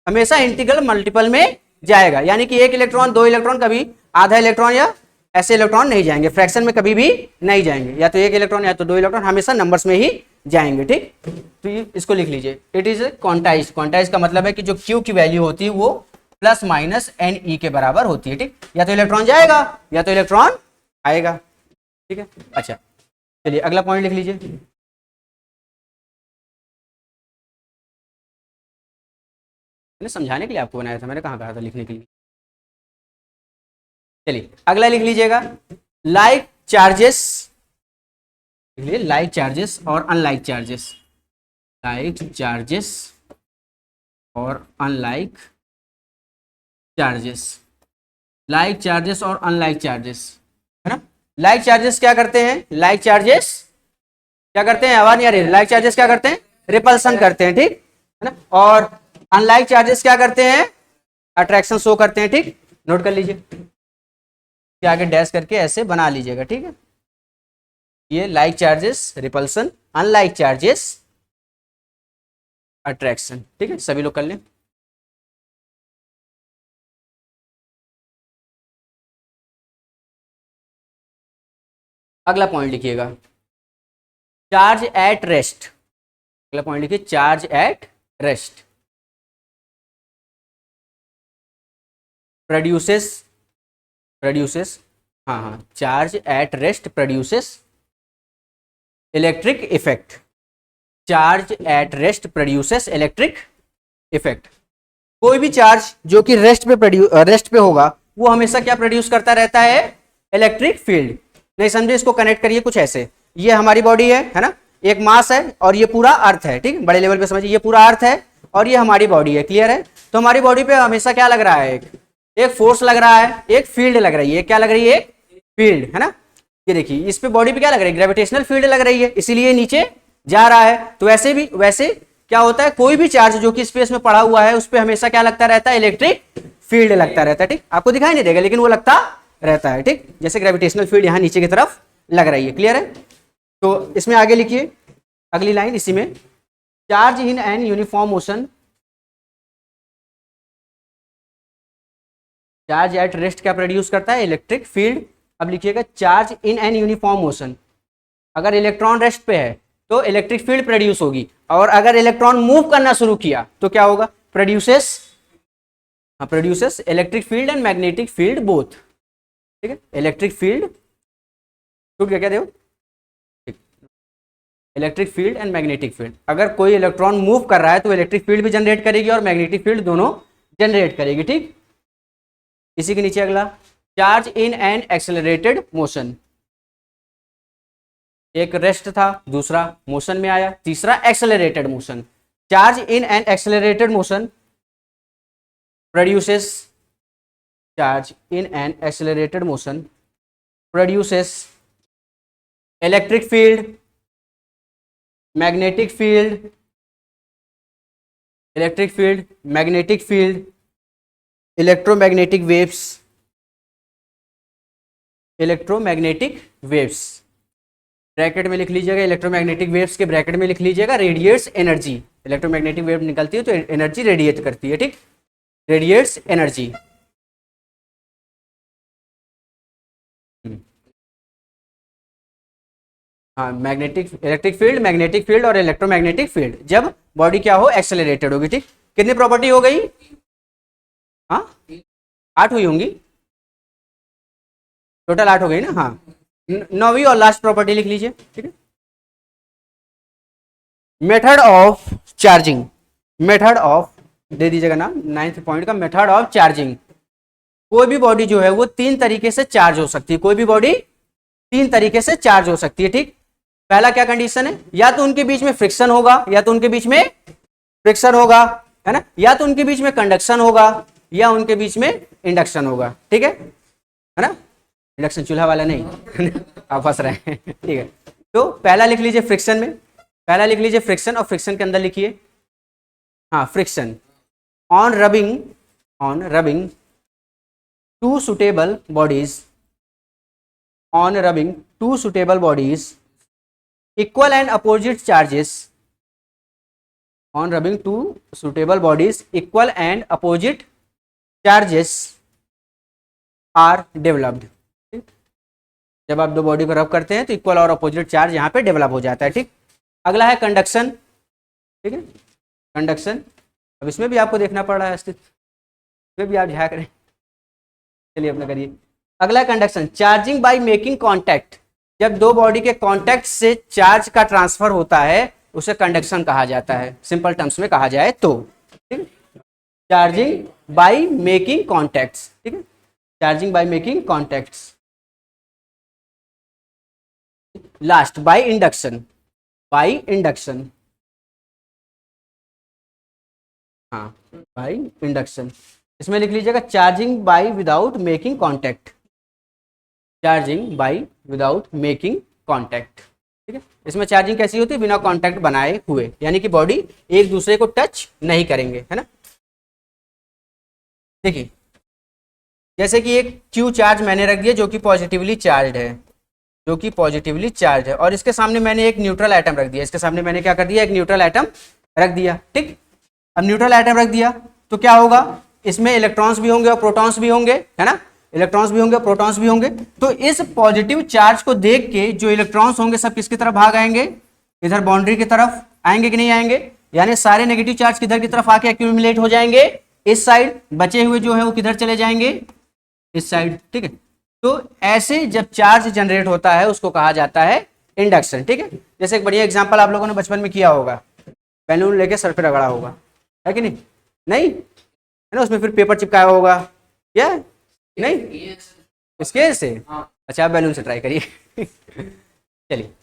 हमेशा इंटीग्रल मल्टीपल में जाएगा, यानी कि एक इलेक्ट्रॉन, दो इलेक्ट्रॉन, कभी आधा इलेक्ट्रॉन या ऐसे इलेक्ट्रॉन नहीं जाएंगे, फ्रैक्शन में कभी भी नहीं जाएंगे, या तो एक इलेक्ट्रॉन या तो दो इलेक्ट्रॉन, हमेशा नंबर्स में ही जाएंगे। ठीक, तो इसको लिख लीजिए, इट इज क्वांटाइज्ड। क्वांटाइज्ड का मतलब है कि जो क्यू की वैल्यू होती है वो प्लस माइनस एन ई के बराबर होती है। ठीक, या तो इलेक्ट्रॉन जाएगा या तो इलेक्ट्रॉन आएगा। ठीक है, अच्छा चलिए अगला पॉइंट लिख लीजिए। मैंने समझाने के लिए आपको बनाया था, मैंने कहाँ कहा था लिखने के लिए। चलिए अगला लिख लीजिएगा, लाइक चार्जेस, लिख लीजिए लाइक चार्जेस और अनलाइक चार्जेस, लाइक चार्जेस और अनलाइक चार्जेस, लाइक चार्जेस और अनलाइक चार्जेस, है ना। लाइक चार्जेस क्या करते हैं, लाइक चार्जेस क्या करते हैं, आवाज नहीं आ रही, लाइक चार्जेस क्या करते हैं, रिपल्सन करते हैं। ठीक है ना, और अनलाइक चार्जेस क्या करते हैं, अट्रैक्शन शो करते हैं। ठीक, नोट कर लीजिए, आगे डैश करके ऐसे बना लीजिएगा। ठीक है, ये like charges repulsion, unlike charges attraction. ठीक है, सभी लोग कर लें। अगला पॉइंट लिखिएगा, चार्ज एट रेस्ट। अगला पॉइंट लिखिए, charge at rest produces, produces, हाँ हाँ, charge at rest produces electric effect, charge at rest produces electric effect. कोई भी चार्ज जो कि रेस्ट पे होगा वो हमेशा क्या प्रोड्यूस करता रहता है, इलेक्ट्रिक फील्ड। नहीं समझे, इसको कनेक्ट करिए कुछ ऐसे, ये हमारी बॉडी है ना, एक मास है और ये पूरा अर्थ है। ठीक, बड़े लेवल पे समझिए, ये पूरा अर्थ है और ये हमारी बॉडी है, क्लियर है। तो हमारी बॉडी पे हमेशा क्या लग रहा है, एक फोर्स लग रहा है, एक फील्ड लग रही है, क्या लग रही है, एक फील्ड, है ना। ये देखिए इस पे बॉडी पे क्या लग रही है, ग्रेविटेशनल फील्ड लग रही है, इसीलिए नीचे जा रहा है। तो वैसे क्या होता है, कोई भी चार्ज जो कि स्पेस में पड़ा हुआ है उस पर हमेशा क्या लगता रहता है, इलेक्ट्रिक फील्ड लगता रहता है। ठीक, आपको दिखाई नहीं देगा लेकिन वो लगता रहता है। ठीक, जैसे ग्रेविटेशनल फील्ड यहाँ नीचे की तरफ लग रही है, क्लियर है। तो इसमें आगे लिखिए अगली लाइन, इसी में, charge in an uniform motion, charge at rest क्या प्रोड्यूस करता है, इलेक्ट्रिक फील्ड। अब लिखिएगा, charge in an uniform motion, अगर इलेक्ट्रॉन रेस्ट पे है तो इलेक्ट्रिक फील्ड प्रोड्यूस होगी, और अगर इलेक्ट्रॉन मूव करना शुरू किया तो क्या होगा, produces electric field and magnetic field both. ठीक है, इलेक्ट्रिक फील्ड, टूट गया क्या, देखो, electric field and magnetic field. अगर कोई इलेक्ट्रॉन मूव कर रहा है तो इलेक्ट्रिक फील्ड भी जनरेट करेगी और मैग्नेटिक फील्ड, दोनों जनरेट करेगी। ठीक, इसी के नीचे अगला, charge in an accelerated motion, एक रेस्ट था, दूसरा मोशन में आया, तीसरा accelerated motion. Charge in an accelerated motion produces, charge in an accelerated motion produces electric field, magnetic field, electric field, magnetic field, electromagnetic waves, electromagnetic waves, bracket में लिख लीजिएगा, electromagnetic waves के bracket में लिख लीजिएगा, रेडिएट्स एनर्जी। इलेक्ट्रोमैग्नेटिक वेव निकलती है तो एनर्जी रेडिएट करती है। ठीक, रेडिएट्स एनर्जी। हाँ, इलेक्ट्रिक फील्ड, मैग्नेटिक फील्ड और इलेक्ट्रोमैग्नेटिक फील्ड, जब बॉडी क्या हो, एक्सेलरेटेड होगी। ठीक, कितनी प्रॉपर्टी हो गई, हाँ 8 हुई होंगी, टोटल 8 हो गई ना। हाँ, 9वीं और लास्ट प्रॉपर्टी लिख लीजिए। ठीक है, method of charging, method of दे दीजिएगा नाम 9th पॉइंट का, मेथड ऑफ चार्जिंग। कोई भी बॉडी जो है वो 3 तरीके से चार्ज हो सकती है, कोई भी बॉडी 3 तरीके से चार्ज हो सकती है। ठीक, पहला क्या कंडीशन है, या तो उनके बीच में फ्रिक्शन होगा, या तो उनके बीच में फ्रिक्शन होगा, है ना, या तो उनके बीच में कंडक्शन होगा, या उनके बीच में इंडक्शन होगा। ठीक है ना, इंडक्शन चूल्हा वाला नहीं आप फंस रहे हैं। ठीक है, तो पहला लिख लीजिए फ्रिक्शन में, पहला लिख लीजिए फ्रिक्शन, और फ्रिक्शन के अंदर लिखिए, हाँ friction, on rubbing two suitable bodies, on rubbing two suitable bodies, equal and opposite charges, on rubbing two suitable bodies, equal and opposite charges are developed। जब आप दो बॉडी को रब करते हैं तो इक्वल और अपोजिट चार्ज यहाँ पे डेवलप हो जाता है। ठीक, अगला है कंडक्शन। ठीक है, कंडक्शन, अब इसमें भी आपको देखना पड़ रहा है अस्तित्व, इसमें भी आप झाँक रहे हैं, चलिए अपना करिए। अगला है conduction, charging by making contact, जब दो बॉडी के कॉन्टैक्ट से चार्ज का ट्रांसफर होता है उसे कंडक्शन कहा जाता है, सिंपल टर्म्स में कहा जाए तो। ठीक है, चार्जिंग बाय मेकिंग कॉन्टैक्ट्स। ठीक है, charging by making contacts. Last by induction, by induction, हाँ बाय इंडक्शन। इसमें लिख लीजिएगा charging by without making contact, charging by without making contact. ठीक है, इसमें चार्जिंग कैसी होती है, बिना कांटेक्ट बनाए हुए, यानी कि बॉडी एक दूसरे को टच नहीं करेंगे, है ना। देखिए जैसे कि एक क्यू चार्ज मैंने रख दिया जो कि पॉजिटिवली चार्ज है, जो कि पॉजिटिवली चार्ज है, और इसके सामने मैंने एक न्यूट्रल आइटम रख दिया, इसके सामने मैंने क्या कर दिया, एक न्यूट्रल आइटम रख दिया। ठीक, अब न्यूट्रल आइटम रख दिया तो क्या होगा, इसमें इलेक्ट्रॉन्स भी होंगे और प्रोटॉन्स भी होंगे, है ना, इलेक्ट्रॉन्स भी होंगे, प्रोटॉन्स भी होंगे। तो इस पॉजिटिव चार्ज को देख के जो इलेक्ट्रॉन्स होंगे सब किसकी तरफ भाग आएंगे, इधर बाउंड्री की तरफ आएंगे कि नहीं आएंगे, यानी सारे नेगेटिव चार्ज किधर की तरफ आके एक्यूमुलेट हो जाएंगे, इस साइड, बचे हुए जो है वो किधर चले जाएंगे, इस साइड। ठीक है, तो ऐसे जब चार्ज जनरेट होता है उसको कहा जाता है इंडक्शन। ठीक है, जैसे एक बढ़िया एग्जांपल आप लोगों ने बचपन में किया होगा, बैलून लेके सर पे रगड़ा होगा, है कि नहीं, नहीं है ना, उसमें फिर पेपर चिपकाया होगा, क्या नहीं, स्केल से, अच्छा आप बैलून से ट्राई करिए। चलिए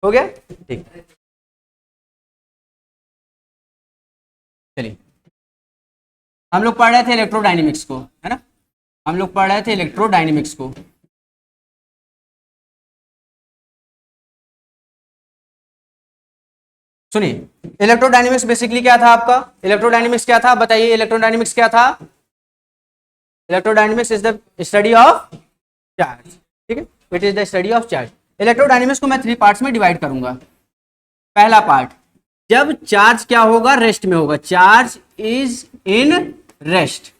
हो गया, ठीक, चलिए हम लोग पढ़ रहे थे इलेक्ट्रोडायनेमिक्स को, है ना, हम लोग पढ़ रहे थे इलेक्ट्रोडायनेमिक्स को। सुनिए, इलेक्ट्रोडायनेमिक्स बेसिकली क्या था आपका, इलेक्ट्रोडायनेमिक्स क्या था बताइए, इलेक्ट्रोडायनेमिक्स क्या था, electrodynamics is the study of charge. ठीक है, it is the study of charge. Electrodynamics को मैं 3 पार्ट्स में डिवाइड करूंगा। पहला पार्ट, जब चार्ज क्या होगा, रेस्ट में होगा, चार्ज इज इन रेस्ट,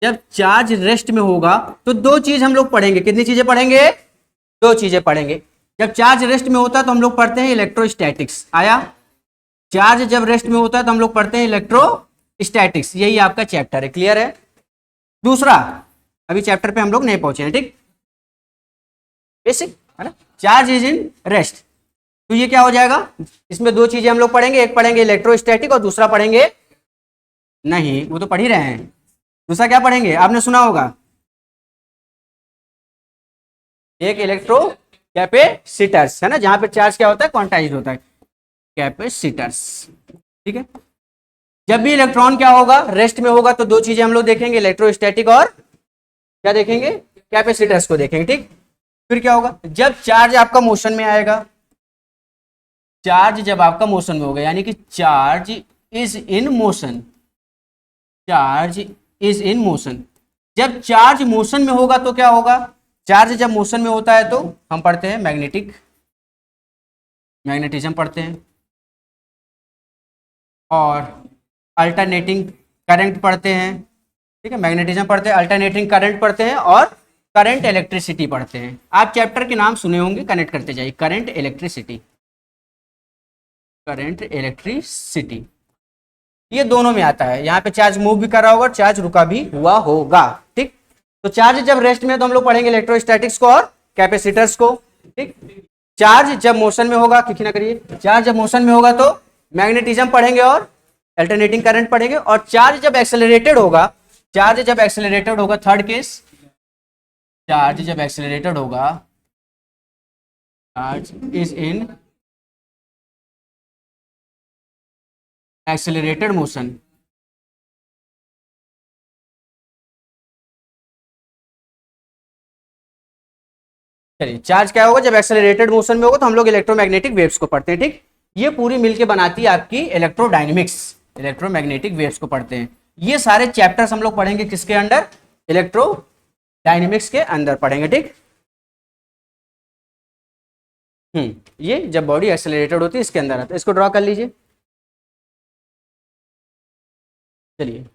जब चार्ज रेस्ट में होगा तो दो चीज हम लोग पढ़ेंगे, कितनी चीजें पढ़ेंगे, दो चीजें पढ़ेंगे। जब चार्ज रेस्ट में होता है तो हम लोग पढ़ते हैं इलेक्ट्रोस्टैटिक्स, आया, चार्ज जब रेस्ट में होता है तो हम लोग पढ़ते हैं इलेक्ट्रोस्टैटिक्स, यही आपका चैप्टर है, क्लियर है। दूसरा, अभी चैप्टर पे हम लोग नहीं पहुंचे हैं, ठीक, बेसिक है ना, चार्ज इज इन रेस्ट, तो ये क्या हो जाएगा, इसमें दो चीजें हम लोग पढ़ेंगे, एक पढ़ेंगे इलेक्ट्रोस्टैटिक और दूसरा पढ़ेंगे, नहीं वो तो पढ़ ही रहे हैं, दूसरा क्या पढ़ेंगे, आपने सुना होगा, एक इलेक्ट्रो कैपेसिटर्स, है ना, जहां पे चार्ज क्या होता है, क्वांटाइज्ड होता है, कैपेसिटर्स। ठीक है, जब भी इलेक्ट्रॉन क्या होगा, रेस्ट में होगा, तो दो चीजें हम लोग देखेंगे, इलेक्ट्रोस्टैटिक और क्या देखेंगे, कैपेसिटर्स को देखेंगे। ठीक, फिर क्या होगा, जब चार्ज आपका मोशन में आएगा, चार्ज जब आपका मोशन में होगा, यानी कि charge is in motion, charge is in motion, जब चार्ज मोशन में होगा तो क्या होगा, चार्ज जब मोशन में होता है तो हम पढ़ते हैं मैग्नेटिज्म पढ़ते हैं, और अल्टरनेटिंग करंट पढ़ते हैं। ठीक है, मैग्नेटिज्म पढ़ते हैं, अल्टरनेटिंग करंट पढ़ते हैं, और करंट इलेक्ट्रिसिटी पढ़ते हैं। आप चैप्टर के नाम सुने होंगे, कनेक्ट करते जाइए, करंट इलेक्ट्रिसिटी, करंट इलेक्ट्रिसिटी, ये दोनों में आता है, यहाँ पे चार्ज मूव भी कर रहा होगा, चार्ज रुका भी हुआ होगा। ठीक, तो चार्ज जब रेस्ट में है तो हम लोग पढ़ेंगे इलेक्ट्रोस्टैटिक्स को और कैपेसिटर्स को। ठीक, चार्ज जब मोशन में होगा, क्योंकि ना करिए, चार्ज जब मोशन में होगा तो मैग्नेटिज्म पढ़ेंगे और अल्टरनेटिंग करंट पढ़ेंगे, और चार्ज जब एक्सेलरेटेड होगा, चार्ज जब एक्सेलरेटेड होगा, थर्ड केस, चार्ज जब एक्सेलरेटेड होगा, charge is in accelerated motion, चलिए चार्ज क्या होगा, जब एक्सेलरेटेड मोशन में होगा तो हम लोग इलेक्ट्रोमैग्नेटिक वेव्स को पढ़ते हैं। ठीक, ये पूरी मिलके बनाती है आपकी इलेक्ट्रोडायनेमिक्स, इलेक्ट्रोमैग्नेटिक वेव्स को पढ़ते हैं। ये सारे चैप्टर्स हम लोग पढ़ेंगे किसके अंडर, इलेक्ट्रोडायनेमिक्स के अंदर पढ़ेंगे, ठीक। ये जब बॉडी एक्सेलरेटेड होती है इसके अंदर आता है। इसको ड्रॉ कर लीजिए, चलिए।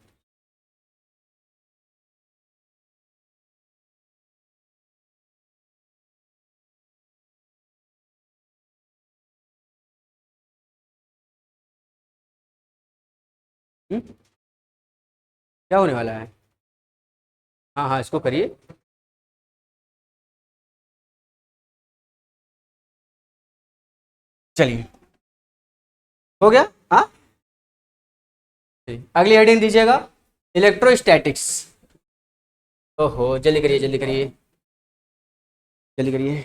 क्या होने वाला है? हाँ हाँ, इसको करिए। चलिए, हो गया। हाँ, अगली हेडिंग दीजिएगा, इलेक्ट्रोस्टैटिक्स। ओहो, जल्दी करिए जल्दी करिए जल्दी करिए।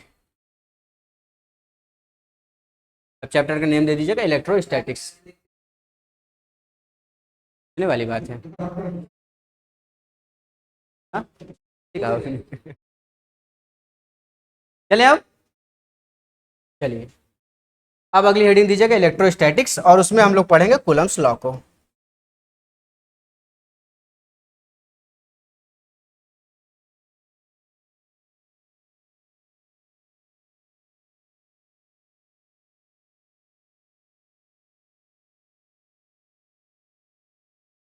अब चैप्टर का नेम दे दीजिएगा इलेक्ट्रोस्टैटिक्स, चलने वाली बात है। हाँ, ठीक है। चलिए अब, चलिए अब अगली हेडिंग दीजिएगा इलेक्ट्रोस्टैटिक्स, और उसमें हम लोग पढ़ेंगे कूलम्स लॉ को।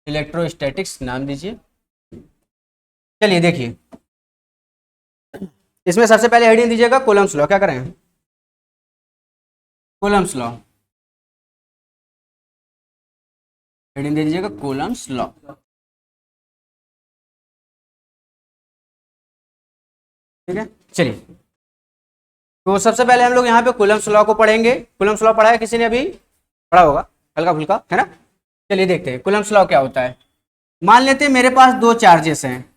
इलेक्ट्रोस्टैटिक्स नाम दीजिए। चलिए देखिए, इसमें सबसे पहले हेडिंग दीजिएगा कूलम्स लॉ। क्या करें, कूलम्स लॉ, हेडिंग दे दीजिएगा कूलम्स लॉ। ठीक है, चलिए। तो सबसे पहले हम लोग यहाँ पे कूलम्स लॉ को पढ़ेंगे। कूलम्स लॉ पढ़ा है किसी ने? अभी पढ़ा होगा हल्का फुल्का, है ना। चलिए देखते हैं कूलम्स लॉ क्या होता है। मान लेते हैं मेरे पास दो चार्जेस हैं,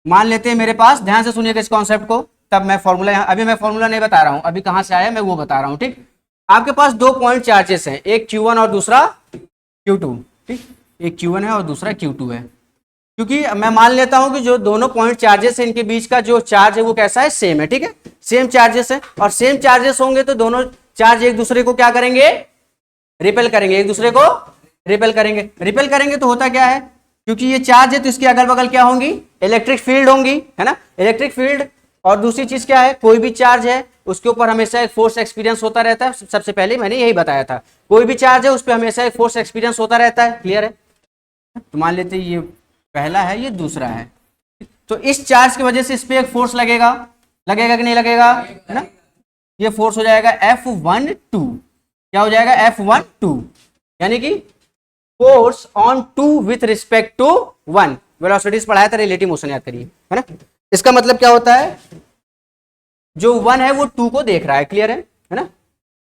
मान लेते हैं मेरे पास, ध्यान से सुनिएगा इस कॉन्सेप्ट को, तब मैं फॉर्मूला, अभी मैं फॉर्मूला नहीं बता रहा हूं, अभी कहां से आया मैं वो बता रहा हूं, ठीक। आपके पास दो पॉइंट चार्जेस हैं, एक Q1 और दूसरा Q2, ठीक। एक Q1 है और दूसरा Q2 है। क्योंकि मैं मान लेता हूं कि जो दोनों पॉइंट चार्जेस है इनके बीच का जो चार्ज है वो कैसा है, सेम है, ठीक है, सेम चार्जेस है। और सेम चार्जेस होंगे तो दोनों चार्ज एक दूसरे को क्या करेंगे, रिपेल करेंगे, एक दूसरे को रिपेल करेंगे। रिपेल करेंगे तो होता क्या है, क्योंकि ये चार्ज है तो इसके अगल बगल क्या होंगी, इलेक्ट्रिक फील्ड होंगी, है ना, इलेक्ट्रिक फील्ड। और दूसरी चीज क्या है, कोई भी चार्ज है उसके ऊपर हमेशा एक फोर्स एक्सपीरियंस होता रहता है। सबसे पहले मैंने यही बताया था, कोई भी चार्ज है उस पर हमेशा एक फोर्स एक्सपीरियंस होता रहता है, क्लियर है। तो मान लेते ये पहला है, ये दूसरा है, तो इस चार्ज की वजह से इस पर एक फोर्स लगेगा, लगेगा कि नहीं लगेगा, है ना। ये फोर्स हो जाएगा F12, क्या हो जाएगा, F12, यानी कि force on two with respect to one. Velocities पढ़ाया था, रिलेटिव मोशन याद करिए, है ना। इसका मतलब क्या होता है, जो वन है वो टू को देख रहा है, क्लियर है ना,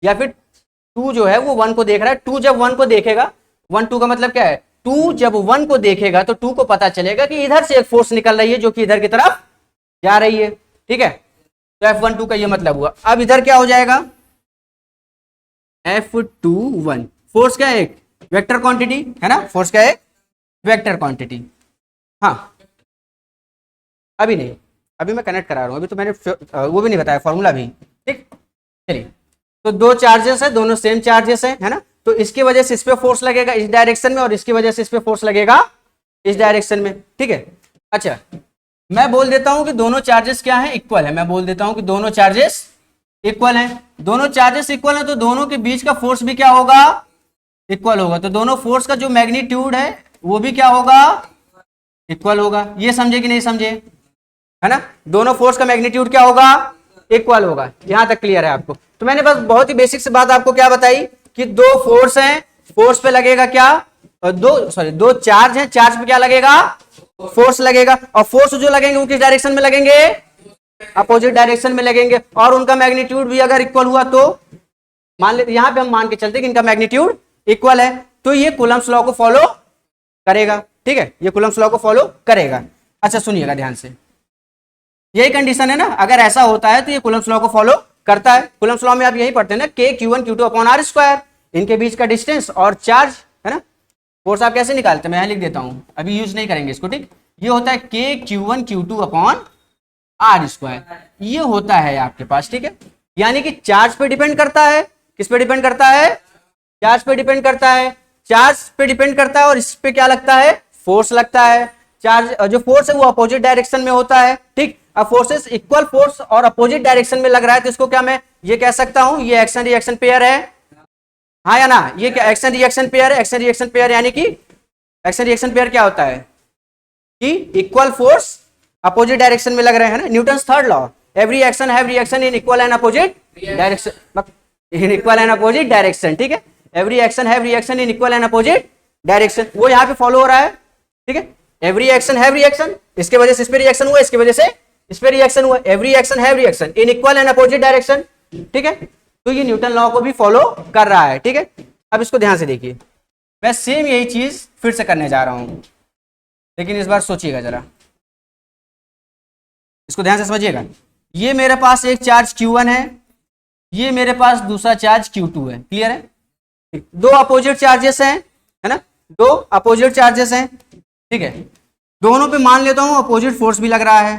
या फिर टू जो है वो वन को देख रहा है। टू जब वन को देखेगा, वन टू का मतलब क्या है, टू जब वन को देखेगा तो टू को पता चलेगा कि इधर से एक फोर्स निकल रही है जो कि इधर की तरफ जा रही है, ठीक है। तो F12 का ये मतलब हुआ। अब इधर क्या हो जाएगा, F21, फोर्स क्या है, एक वेक्टर क्वांटिटी, है ना, फोर्स क्या है, वेक्टर क्वांटिटी। हाँ, अभी नहीं, अभी मैं कनेक्ट करा रहा हूं, अभी तो मैंने वो भी नहीं बताया फॉर्मूला भी, ठीक। चलिए, तो दो चार्जेस है, दोनों सेम चार्जेस है ना, तो इसकी वजह से इस पे फोर्स लगेगा इस डायरेक्शन में, और इसकी वजह से इस पे फोर्स लगेगा इस डायरेक्शन में, ठीक है। अच्छा, मैं बोल देता हूं कि दोनों चार्जेस क्या है, इक्वल है। मैं बोल देता हूं कि दोनों चार्जेस इक्वल है। दोनों चार्जेस इक्वल है तो दोनों के बीच का फोर्स भी क्या होगा, इक्वल होगा। तो दोनों फोर्स का जो मैग्नीट्यूड है वो भी क्या होगा, इक्वल होगा। ये समझे कि नहीं समझे, है ना, दोनों फोर्स का मैग्नीट्यूड क्या होगा, इक्वल होगा। यहां तक क्लियर है आपको। तो मैंने बस बहुत ही बेसिक से बात आपको क्या बताई कि दो फोर्स हैं, फोर्स पे लगेगा क्या, दो चार्ज हैं, चार्ज पे क्या लगेगा, फोर्स लगेगा। और फोर्स जो लगेंगे वो किस डायरेक्शन में लगेंगे, अपोजिट डायरेक्शन में लगेंगे। और उनका मैग्नीट्यूड भी अगर इक्वल हुआ तो मान लेते, यहां पे हम मान के चलते कि इनका मैग्नीट्यूड इक्वल है, तो ये कूलम्स लॉ को फॉलो करेगा, ठीक है, ये कूलम्स लॉ को फॉलो करेगा। अच्छा सुनिएगा ध्यान से, यही कंडीशन है ना, अगर ऐसा होता है तो ये कूलम्स लॉ को फॉलो करता है। कूलम्स लॉ में आप यही पढ़ते हैं ना, K Q1 Q2 upon R square, इनके बीच का डिस्टेंस और चार्ज, है ना। फोर्स आप कैसे निकालते हैं, मैं यहां लिख देता हूं, अभी यूज नहीं करेंगे इसको, ठीक। ये होता है K Q1 Q2 upon R square, ये होता है आपके पास, ठीक है। यानी कि चार्ज पे डिपेंड करता है, किस पे डिपेंड करता है, चार्ज पे डिपेंड करता है, चार्ज पे डिपेंड करता है, और इस पे क्या लगता है, फोर्स लगता है। चार्ज जो फोर्स है वो अपोजिट डायरेक्शन में होता है, ठीक। अब फोर्सेस इक्वल फोर्स और अपोजिट डायरेक्शन में लग रहा है, तो इसको क्या मैं ये कह सकता हूं, ये एक्शन रिएक्शन पेयर है, हाँ या ना, ये क्या एक्शन रिएक्शन पेयर है। एक्शन रिएक्शन पेयर यानी कि एक्शन रिएक्शन पेयर क्या होता है कि इक्वल फोर्स अपोजिट डायरेक्शन में लग रहे हैं ना, Newton's third law, every action have reaction in equal and opposite direction, in equal and opposite direction, ठीक है। Every action have reaction in equal and opposite direction, वो यहाँ पे फॉलो हो रहा है, ठीक है। एवरी एक्शन हैव रिएक्शन, इसके वजह से इस पे रिएक्शन हुआ, इसकी वजह से इस पे रिएक्शन हुआ, every action have reaction in equal and opposite direction, ठीक है। तो ये न्यूटन लॉ को भी फॉलो कर रहा है, ठीक है। अब इसको ध्यान से देखिए, मैं सेम यही चीज फिर से करने जा रहा हूं, लेकिन इस बार सोचिएगा जरा, इसको ध्यान से समझिएगा। ये मेरे पास एक चार्ज Q1 है, ये मेरे पास दूसरा चार्ज Q2 है, क्लियर है। दो अपोजिट चार्जेस हैं, है ना, दो अपोजिट चार्जेस हैं, ठीक है। दोनों पे मान लेता हूं अपोजिट फोर्स भी लग रहा है,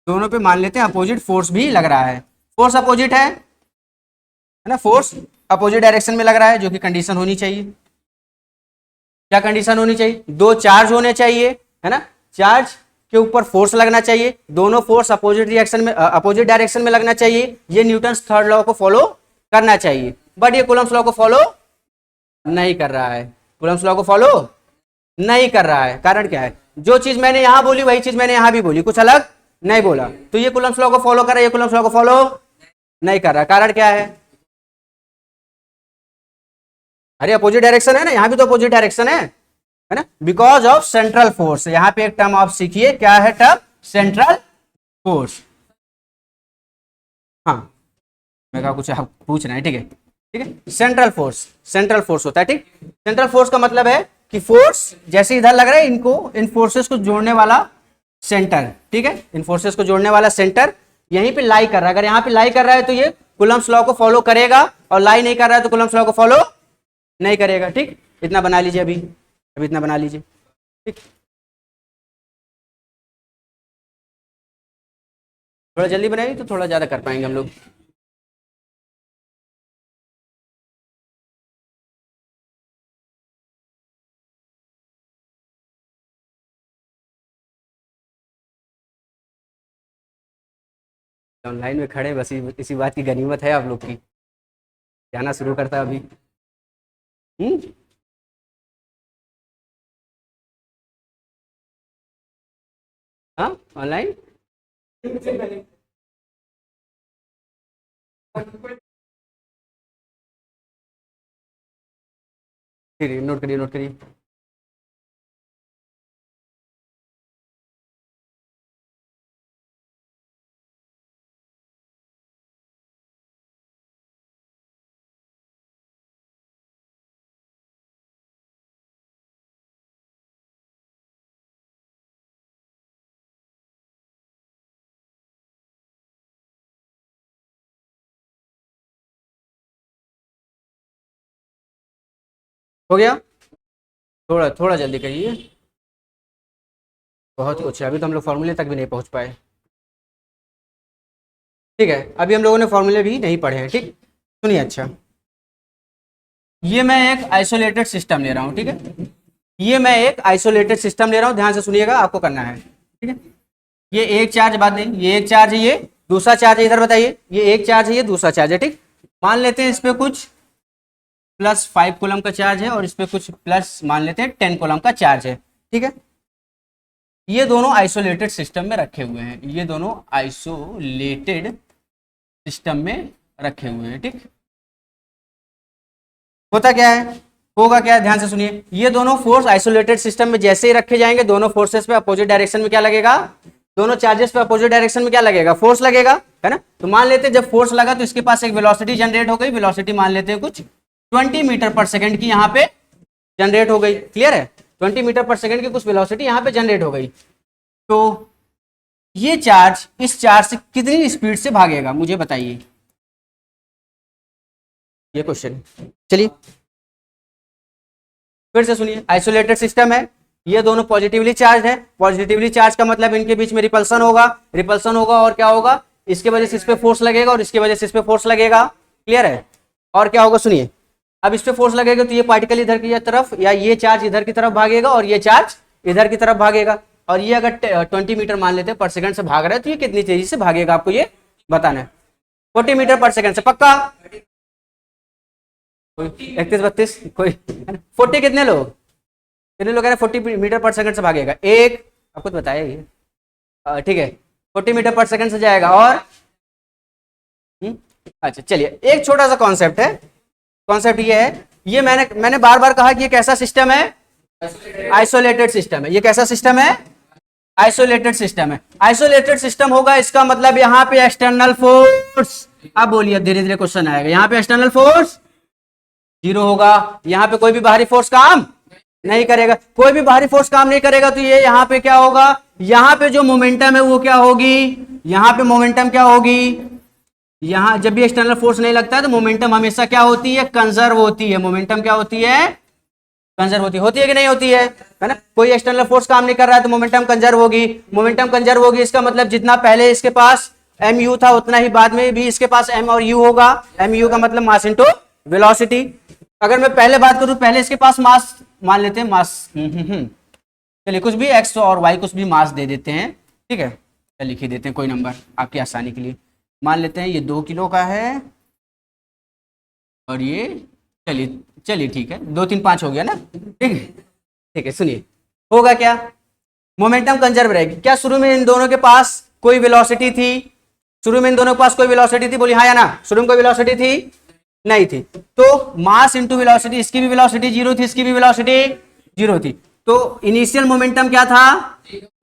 दोनों पे मान लेते हैं अपोजिट फोर्स भी लग रहा है, फोर्स अपोजिट है ना, फोर्स अपोजिट डायरेक्शन में लग रहा है, जो कि कंडीशन होनी चाहिए। क्या कंडीशन होनी चाहिए, दो चार्ज होने चाहिए, है ना, चार्ज के ऊपर फोर्स लगना चाहिए, दोनों फोर्स अपोजिट रिएक्शन में अपोजिट डायरेक्शन में लगना चाहिए, ये न्यूटन्स थर्ड लॉ को फॉलो करना चाहिए। बट ये कूलम्स लॉ को फॉलो नहीं कर रहा है, कूलम्स लॉ को फॉलो नहीं कर रहा है। कारण क्या है, जो चीज मैंने यहां बोली वही चीज मैंने यहां भी बोली, कुछ अलग नहीं बोला। तो ये कूलम्स लॉ को फॉलो कर रहा है, ये कूलम्स लॉ को फॉलो नहीं कर रहा। कारण क्या है, अरे अपोजिट डायरेक्शन है ना, यहां भी तो अपोजिट डायरेक्शन है ना, बिकॉज ऑफ सेंट्रल फोर्स। यहां पे एक टर्म आप सीखिए, क्या है टर्म, सेंट्रल फोर्स। हाँ, मैं कहा कुछ आप पूछ रहे हैं, ठीक है, ठीक है। सेंट्रल फोर्स, सेंट्रल फोर्स होता है, ठीक। सेंट्रल फोर्स का मतलब है कि फोर्स जैसे इधर लग रहा है, इनको इन फोर्सेस को जोड़ने वाला सेंटर, ठीक है, इन फोर्सेस को जोड़ने वाला सेंटर यहीं पे लाई कर रहा है। अगर यहाँ पे लाई कर रहा है तो ये कूलम्स लॉ को फॉलो करेगा, और लाई नहीं कर रहा है तो कूलम्स लॉ को फॉलो नहीं करेगा, ठीक। इतना बना लीजिए, अभी इतना बना लीजिए, ठीक। थोड़ा जल्दी बनाइए तो थोड़ा ज्यादा कर पाएंगे हम लोग। ऑनलाइन में खड़े, बस इसी बात की गनीमत है आप लोग की, जाना शुरू करता अभी। हाँ, ऑनलाइन फिर नोट करिए, नोट करिए। हो गया, थोड़ा थोड़ा जल्दी करिए, बहुत कुछ है, अभी तो हम लोग फॉर्मूले तक भी नहीं पहुंच पाए, ठीक है। अभी हम लोगों ने फॉर्मूले भी नहीं पढ़े हैं, ठीक। सुनिए, अच्छा, ये मैं एक आइसोलेटेड सिस्टम ले रहा हूँ, ठीक है, ये मैं एक आइसोलेटेड सिस्टम ले रहा हूँ, ध्यान से सुनिएगा, आपको करना है, ठीक है। ये एक चार्ज, बात नहीं, ये एक चार्ज है, ये दूसरा चार्ज है, इधर बताइए, ये एक चार्ज है, ये दूसरा चार्ज है, ठीक। मान लेते हैं इस पे कुछ +5 कूलम का चार्ज है, और इस पे कुछ प्लस मान लेते हैं 10 कूलम का चार्ज है, ठीक है। ये दोनों आइसोलेटेड सिस्टम में रखे हुए हैं, ये दोनों आइसोलेटेड सिस्टम में रखे हुए हैं, ठीक। होता क्या है, होगा क्या, ध्यान से सुनिए, ये दोनों फोर्स आइसोलेटेड सिस्टम में जैसे ही रखे जाएंगे, दोनों फोर्सेस पे अपोजिट डायरेक्शन में क्या लगेगा, दोनों चार्जेस पे अपोजिट डायरेक्शन में क्या लगेगा, फोर्स लगेगा, है ना। तो मान लेते हैं जब फोर्स लगा तो इसके पास एक वेलोसिटी जनरेट हो गई, वेलोसिटी मान लेते हैं कुछ 20 मीटर पर सेकंड की यहाँ पे जनरेट हो गई, क्लियर है, 20 मीटर पर सेकंड की कुछ वेलोसिटी यहाँ पे जनरेट हो गई। तो ये चार्ज इस चार्ज से कितनी स्पीड से भागेगा, मुझे बताइए, ये क्वेश्चन। चलिए फिर से सुनिए, आइसोलेटेड सिस्टम है, ये दोनों पॉजिटिवली चार्ज है, पॉजिटिवली चार्ज का मतलब इनके बीच में रिपल्सन होगा, रिपल्सन होगा, और क्या होगा, इसके वजह से इस पे फोर्स लगेगा, और इसके वजह से इस पे फोर्स लगेगा, क्लियर है। और क्या होगा, सुनिए, अब इस पे फोर्स लगेगा तो ये पार्टिकल इधर की तरफ या ये चार्ज इधर की तरफ भागेगा और ये चार्ज इधर की तरफ भागेगा। और ये अगर 20 मीटर मान लेते हैं पर सेकंड से भाग रहा है तो ये कितनी तेजी से भागेगा आपको ये बताना है। 40 मीटर पर सेकंड से, पक्का? 31-32 कोई 40 कितने लोग कह रहे हैं 40 मीटर पर सेकंड से भागेगा, एक आपको बताया ये, ठीक है 40 मीटर पर सेकंड से जाएगा। और अच्छा चलिए एक छोटा सा कॉन्सेप्ट है, कॉन्सेप्ट ये है, ये मैंने बार बार कहा कि ये कैसा सिस्टम है, आइसोलेटेड सिस्टम है। ये कैसा सिस्टम है, आइसोलेटेड सिस्टम है। आइसोलेटेड सिस्टम होगा इसका मतलब यहाँ पे एक्सटर्नल फोर्स, अब बोलिए धीरे धीरे क्वेश्चन आएगा, यहाँ पे एक्सटर्नल फोर्स 0 होगा, यहाँ पे कोई भी बाहरी फोर्स काम नहीं करेगा, कोई भी बाहरी फोर्स काम नहीं करेगा तो ये यहाँ पे क्या होगा, यहाँ पे जो मोमेंटम है वो क्या होगी, यहाँ पे मोमेंटम क्या होगी, यहाँ जब भी एक्सटर्नल फोर्स नहीं लगता है तो मोमेंटम हमेशा क्या होती है, कंजर्व होती है। मोमेंटम क्या होती है, कंजर्व होती है कि नहीं होती है ना। कोई एक्सटर्नल फोर्स काम नहीं कर रहा है तो मोमेंटम कंजर्व होगी। मोमेंटम कंजर्व होगी इसका मतलब जितना पहले इसके पास एम यू था उतना ही बाद में भी इसके पास एम और यू होगा। एम यू का मतलब मास इनटू वेलोसिटी। अगर मैं पहले बात करूं, पहले इसके पास मास मान लेते हैं, मास चलिए कुछ भी एक्स और वाई कुछ भी मास दे देते हैं, ठीक है, लिख ही देते हैं कोई नंबर आपकी आसानी के लिए। मान लेते हैं ये 2 किलो का है और ये चलिए ठीक है 2 3 5 हो गया ना, ठीक है सुनिए होगा क्या, मोमेंटम कंजर्व रहेगी। क्या शुरू में इन दोनों के पास कोई वेलोसिटी थी, शुरू में इन दोनों के पास कोई वेलोसिटी थी, बोली हाँ या ना, शुरू में कोई वेलोसिटी थी नहीं थी, तो मास इंटू वेलोसिटी, इसकी भी वेलोसिटी 0 थी, इसकी भी वेलोसिटी 0 थी, तो इनिशियल मोमेंटम क्या था,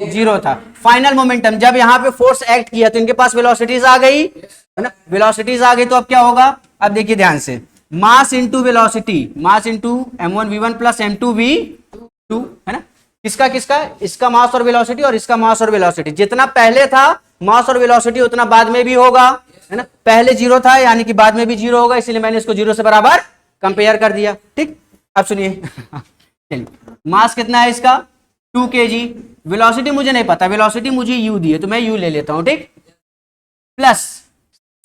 0 था। फाइनल मोमेंटम जब यहाँ पे फोर्स एक्ट किया तो इनके पास वेलोसिटीज आ गई है ना, वेलोसिटीज आ गई तो अब क्या होगा, अब देखिए ध्यान से, mass into velocity, mass into m1v1 plus m2v2 है ना, किसका किसका, इसका मास और वेलोसिटी और इसका मास और वेलोसिटी, जितना पहले था मास और वेलोसिटी उतना बाद में भी होगा है ना। पहले 0 था यानी कि बाद में भी 0 होगा, इसलिए मैंने इसको 0 से बराबर कंपेयर कर दिया, ठीक। अब सुनिए चलिए मास कितना है इसका 2 kg, वेलोसिटी मुझे नहीं पता, वेलोसिटी मुझे u दी है तो मैं u ले लेता हूं, ठीक, प्लस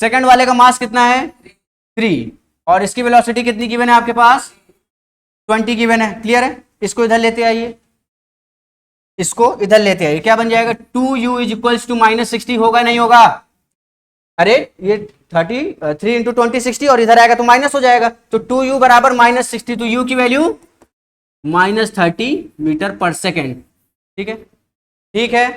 सेकंड वाले का मास कितना है 3 और इसकी वेलोसिटी कितनी गिवन है आपके पास 20 गिवन है, क्लियर है। इसको इधर लेते आइए, इसको इधर लेते आइए, क्या बन जाएगा 2u इज इक्वल्स टू -60 होगा नहीं होगा, अरे ये 3 इंटू 20 60 और इधर आएगा तो माइनस हो जाएगा, तो 2u बराबर -60, तो u की वैल्यू -30 मीटर पर सेकेंड, ठीक है, ठीक है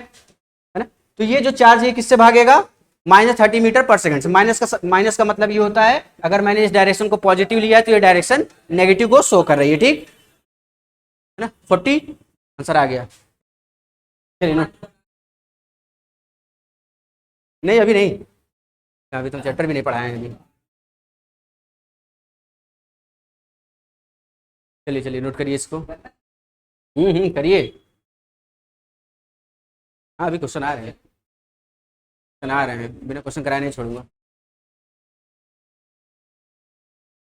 ना। तो ये जो चार्ज है किससे भागेगा, -30 मीटर पर सेकेंड से। माइनस का मतलब ये होता है अगर मैंने इस डायरेक्शन को पॉजिटिव लिया है तो ये डायरेक्शन नेगेटिव को शो कर रही है, ठीक है ना। 40 आंसर आ गया, चलिए नोट, नहीं अभी नहीं, अभी तुम चैप्टर भी नहीं पढ़ाए हैं अभी, चलिए नोट करिए इसको, करिए, हाँ अभी क्वेश्चन आ रहे हैं, बिना क्वेश्चन कराए नहीं छोड़ूंगा,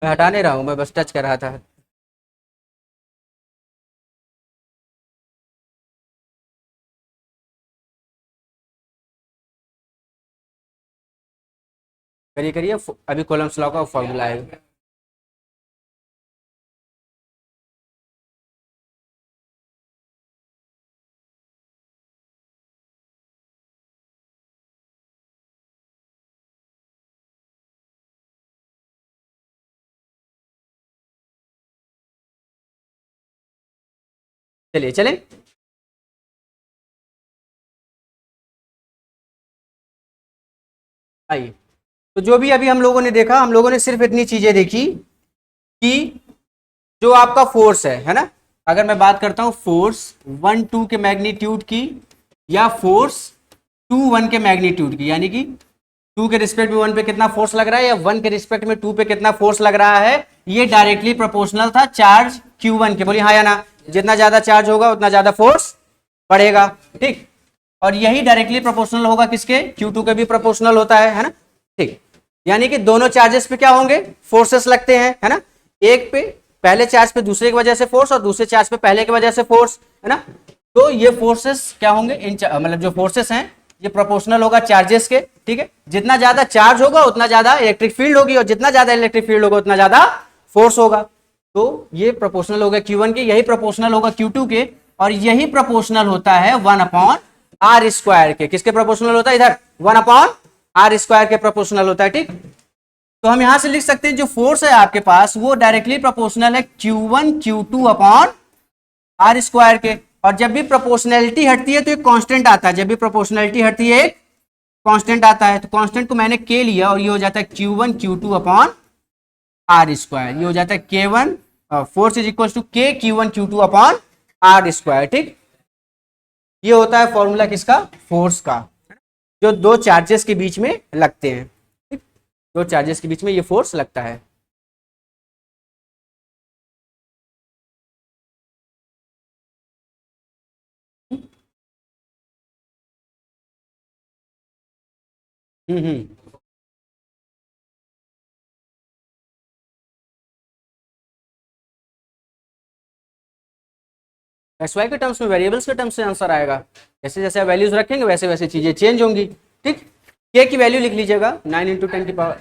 मैं हटा नहीं रहा हूँ, मैं बस टच कर रहा था। करिए अभी कोलम्स लॉ का फॉर्मूला आएगा, चलिए चलें। आइए, तो जो भी अभी हम लोगों ने देखा, हम लोगों ने सिर्फ इतनी चीजें देखी कि जो आपका फोर्स है ना, अगर मैं बात करता हूं फोर्स 1 2 के मैग्नीट्यूड की या फोर्स 2 1 के मैग्नीट्यूड की, यानी कि 2 के रिस्पेक्ट में 1 पे कितना फोर्स लग रहा है या 1 के रिस्पेक्ट में 2 पे कितना फोर्स लग रहा है, ये डायरेक्टली प्रोपोर्शनल था चार्ज Q1 के, बोलिए हाँ या ना, जितना ज्यादा चार्ज होगा उतना ज्यादा फोर्स बढ़ेगा, ठीक। और यही डायरेक्टली प्रोपोर्शनल होगा किसके, Q2 के भी प्रोपोर्शनल होता है ना, ठीक। यानी कि दोनों चार्जेस पे क्या होंगे, फोर्सेस लगते हैं, है ना, एक पे पहले चार्ज पे दूसरे की वजह से फोर्स और दूसरे चार्ज पे पहले की वजह से फोर्स, है ना। तो ये फोर्सेस क्या होंगे, मतलब जो फोर्सेस हैं ये प्रोपोर्शनल होगा चार्जेस के, ठीक है। जितना ज्यादा चार्ज होगा उतना ज्यादा इलेक्ट्रिक फील्ड होगी और जितना ज्यादा इलेक्ट्रिक फील्ड होगा उतना ज्यादा फोर्स होगा। तो ये प्रोपोर्शनल होगा Q1 के, यही प्रोपोर्शनल होगा Q2 के, और यही प्रोपोर्शनल होता है 1/r² के। किसके प्रोपोर्शनल होता है? इधर 1/r² के प्रोपोर्शनल होता है। ठीक, तो हम यहां से लिख सकते हैं जो फोर्स है आपके पास वो डायरेक्टली प्रोपोर्शनल है Q1 Q2/r² के। और जब भी प्रोपोर्शनैलिटी हटती है तो एक कांस्टेंट आता है, जब भी प्रोपोर्शनैलिटी हटती है एक कांस्टेंट आता है, तो कांस्टेंट को मैंने K लिया और ये हो जाता है Q1 Q2/r²। ये हो जाता है K1 force is equal to K Q1 Q2/r²। ठीक, ये होता है फॉर्मूला किसका? फोर्स का, जो दो चार्जेस के बीच में लगते हैं। ठीक, दो चार्जेस के बीच में ये फोर्स लगता है। हम्म। एक्स वाई के टर्म्स में, वेरिएबल्स के टर्म्स से आंसर आएगा। जैसे जैसे आप वैल्यूज रखेंगे वैसे वैसे चीजें चेंज होंगी। ठीक, के की वैल्यू लिख लीजिएगा 9 × 10 की पावर।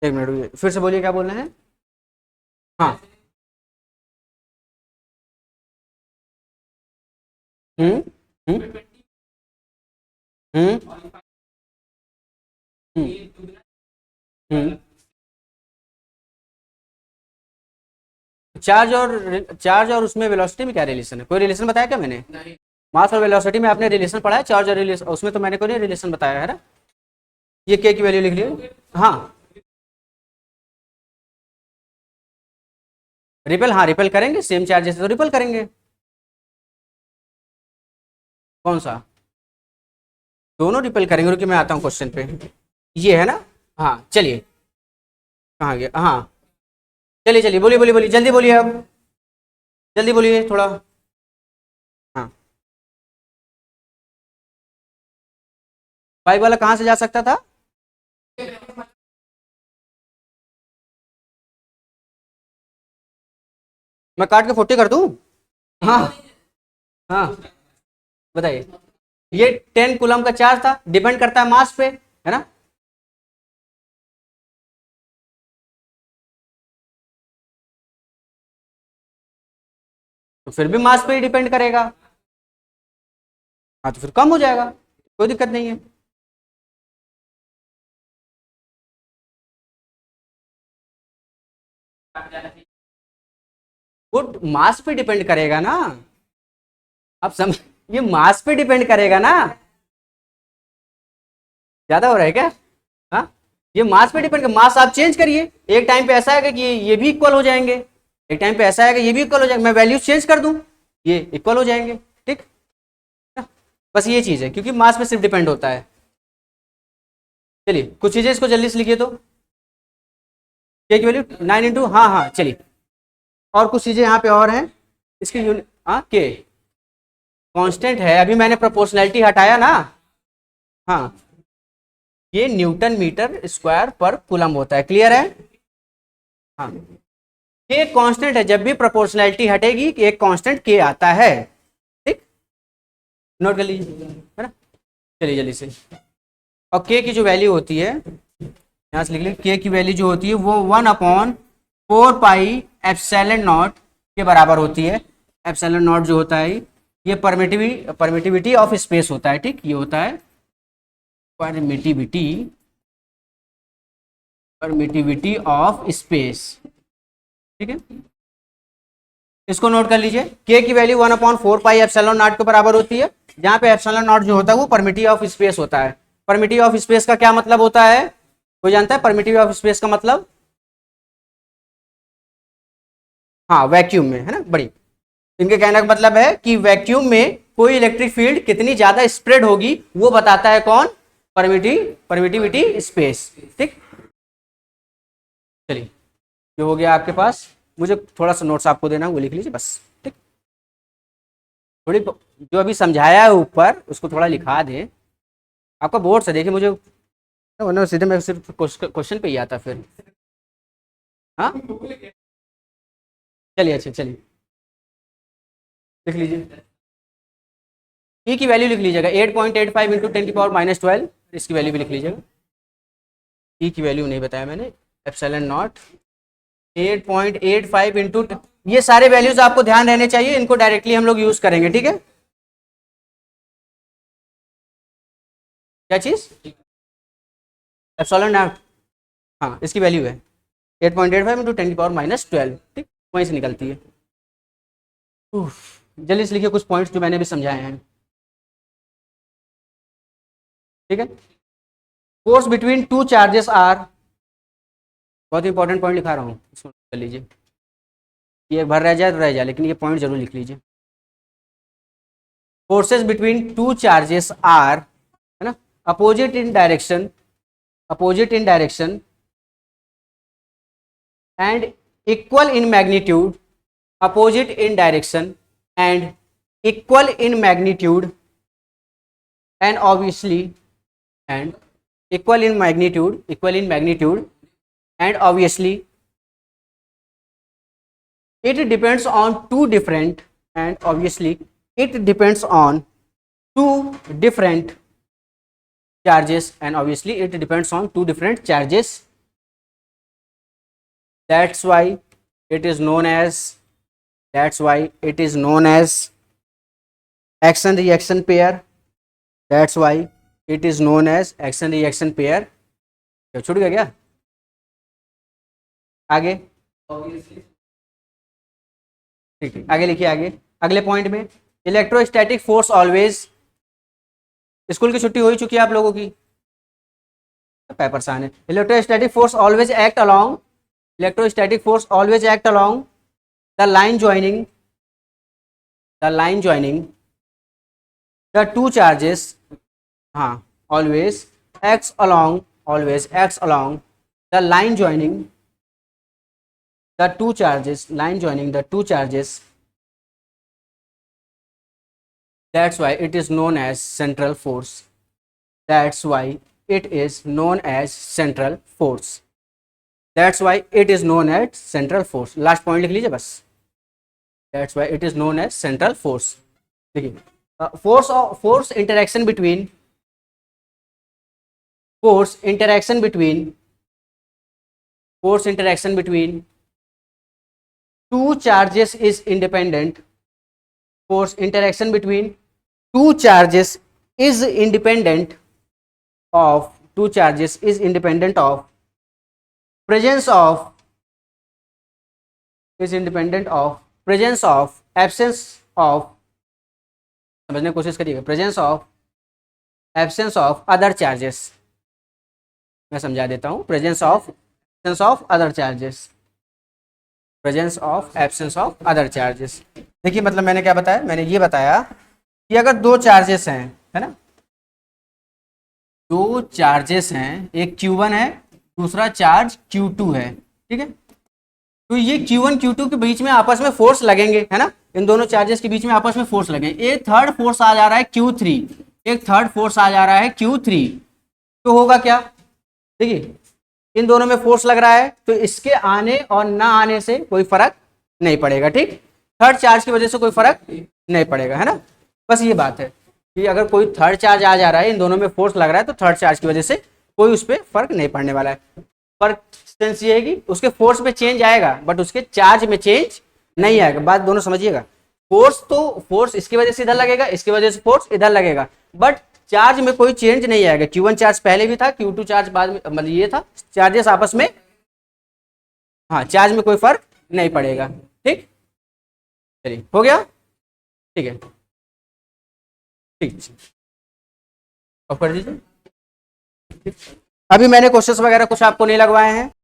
एक मिनट रुकिए, फिर से बोलिए क्या बोल रहे हैं? हाँ। हम्म हम्म हम्म हम्म हम्म। चार्ज और उसमें वेलोसिटी में क्या रिलेशन है? कोई रिलेशन बताया क्या मैंने? मास और वेलोसिटी में आपने रिलेशन पढ़ा है? चार्ज और रिलेशन उसमें तो मैंने कोई रिलेशन बताया है ना। ये के की वैल्यू लिख लियो। हाँ, रिपल, हाँ रिपल करेंगे, सेम चार्जेस तो रिपल करेंगे। कौन सा? दोनों रिपल करेंगे। रुकिए मैं आता हूँ क्वेश्चन पे। ये है ना? हाँ चलिए, कहाँ गया? हाँ चलिए चलिए, बोलिए बोलिए बोलिए, जल्दी बोलिए, अब जल्दी बोलिए थोड़ा। हाँ, पाइप वाला कहाँ से जा सकता था? मैं काट के 40 कर दूं? हाँ हाँ, बताइए। ये 10 कूलम का चार्ज था, डिपेंड करता है मास पे, है ना? तो फिर भी मास पे ही डिपेंड करेगा। हाँ, तो फिर कम हो जाएगा, कोई दिक्कत नहीं है। वो मास पे डिपेंड करेगा ना। आप समझ, ये मास पे डिपेंड करेगा ना। ज्यादा हो रहा है क्या? हाँ, ये मास पे डिपेंड, मास आप चेंज करिए। एक टाइम पे ऐसा है कि ये भी इक्वल हो जाएंगे, एक टाइम पे ऐसा है कि ये भी इक्वल हो जाएंगे। मैं वैल्यूज चेंज कर दूं, ये इक्वल हो जाएंगे। ठीक, बस ये चीज है, क्योंकि मास पे सिर्फ डिपेंड होता है। चलिए कुछ चीजें इसको जल्दी से लिखिए तो। के की वैल्यू 9 × हाँ हाँ चलिए, और कुछ चीजें यहाँ पे और हैं। इसकी यूनिट, हाँ के कांस्टेंट है, अभी मैंने प्रोपोर्शनैलिटी हटाया ना। हाँ, ये न्यूटन मीटर स्क्वायर पर कूलम होता है। क्लियर है? हाँ, ये एक कांस्टेंट है, जब भी प्रोपोर्शनैलिटी हटेगी कि एक कांस्टेंट के आता है। ठीक, नोट कर लीजिए, है ना? चलिए जल्दी से। और के की जो वैल्यू होती है, यहाँ से लिख लीजिए, के की वैल्यू जो होती है वो 1/4πε0 के बराबर होती है। एप्सिलॉन नॉट जो होता है ये परमिटिविटी ऑफ स्पेस होता है। ठीक, ये होता है परमिटिविटी, परमिटिविटी ऑफ स्पेस। ठीक है, इसको नोट कर लीजिए। के की वैल्यू 1/4πε0 के बराबर होती है, जहां पे एप्सिलॉन नॉट जो होता है वो परमिटिव ऑफ स्पेस होता है। परमिटिव ऑफ स्पेस का क्या मतलब होता है? कोई जानता है परमिटिव ऑफ स्पेस का मतलब? हाँ, वैक्यूम में, है ना? बड़ी, इनके कहने का मतलब है कि वैक्यूम में कोई इलेक्ट्रिक फील्ड कितनी ज्यादा स्प्रेड होगी वो बताता है कौन? Permittivity space. ठीक, चलिए, जो हो गया आपके पास। मुझे थोड़ा सा नोट्स आपको देना, वो लिख लीजिए बस। ठीक, थोड़ी जो अभी समझाया है ऊपर उसको थोड़ा लिखा दे। आपका बोर्ड से देखिए मुझे, वरना सीधे मैं सिर्फ क्वेश्चन पे ही आता फिर। हाँ चलिए, अच्छा चलिए, लिख लीजिए। ई की वैल्यू लिख लीजिएगा 8.85 इंटू 10 की पावर -12, इसकी वैल्यू भी लिख लीजिएगा। ई की वैल्यू नहीं बताया मैंने, एप्सिलॉन नॉट 8.85 इंटू, ये सारे वैल्यूज आपको ध्यान रहने चाहिए, इनको डायरेक्टली हम लोग यूज करेंगे, ठीक है। क्या चीज, एप्सिलॉन नॉट, हाँ इसकी वैल्यू है 8.85 इंटू 10 की पावर -12, ठीक, वहीं से निकलती है। जल्दी से लिखिए कुछ पॉइंट्स जो मैंने भी समझाए हैं, ठीक है। Force between two charges are, बहुत इंपॉर्टेंट पॉइंट लिखा रहा हूँ, इसको कर लीजिए, ये भर रह जाए तो रह जाए, लेकिन ये पॉइंट जरूर लिख लीजिए। Forces between two charges are, है ना, opposite in direction, opposite in direction and equal in magnitude, opposite in direction and equal in magnitude and obviously, and equal in magnitude and obviously it depends on two different charges, and obviously it depends on two different charges. That's why it is known as action reaction pair. That's why it is known as action reaction pair. क्या छूट गया क्या, आगे ठीक है, आगे लिखिए, आगे अगले पॉइंट में इलेक्ट्रोस्टैटिक फोर्स ऑलवेज, स्कूल की छुट्टी हो ही चुकी है आप लोगों की, परेशान है। Electrostatic force always act along, electrostatic force always act along the line joining the two charges, हाँ always acts along the line joining the two charges, that's why it is known as central force, that's why it is known as central force, that's why it is known as central force। Last point लिख लीजिए बस, that's why it is known as central force। देखिए force interaction between two charges is independent, force interaction between two charges is independent of presence of absence of, समझने की कोशिश करिएगा, absence of other charges, मैं समझा देता हूं, presence of absence of other charges। देखिए मतलब मैंने क्या बताया, मैंने ये बताया कि अगर दो चार्जेस हैं, है ना, दो चार्जेस हैं, एक Q1 है, दूसरा चार्ज Q2 है, ठीक है, तो ये Q1 Q2 के बीच में आपस में फोर्स लगेंगे, है ना, इन दोनों चार्जेस के बीच में आपस में फोर्स लगेंगे। एक थर्ड फोर्स आ जा रहा है Q3, तो होगा क्या, देखिए इन दोनों में फोर्स लग रहा है, तो इसके आने और ना आने से कोई फर्क नहीं पड़ेगा, ठीक, थर्ड चार्ज की वजह से कोई फर्क नहीं पड़ेगा, है ना। बस ये बात है कि अगर कोई थर्ड चार्ज आ जा रहा है, इन दोनों में फोर्स लग रहा है, तो थर्ड चार्ज की वजह से कोई उस पर फर्क नहीं पड़ने वाला है। फर्क सेंस ये है कि उसके फोर्स में चेंज आएगा, बट उसके चार्ज में चेंज नहीं आएगा। बात दोनों समझिएगा, फोर्स इसकी वजह से इधर लगेगा, इसकी वजह से फोर्स इधर लगेगा, बट चार्ज में कोई चेंज नहीं आएगा। Q1 चार्ज पहले भी था, Q2 चार्ज बाद में, मतलब ये था, चार्जेस आपस में, हाँ चार्ज में कोई फर्क नहीं पड़ेगा, ठीक, चलिए हो गया, ठीक है, ठीक, ऑफ कर दीजिए। अभी मैंने क्वेश्चंस वगैरह कुछ आपको नहीं लगवाए हैं।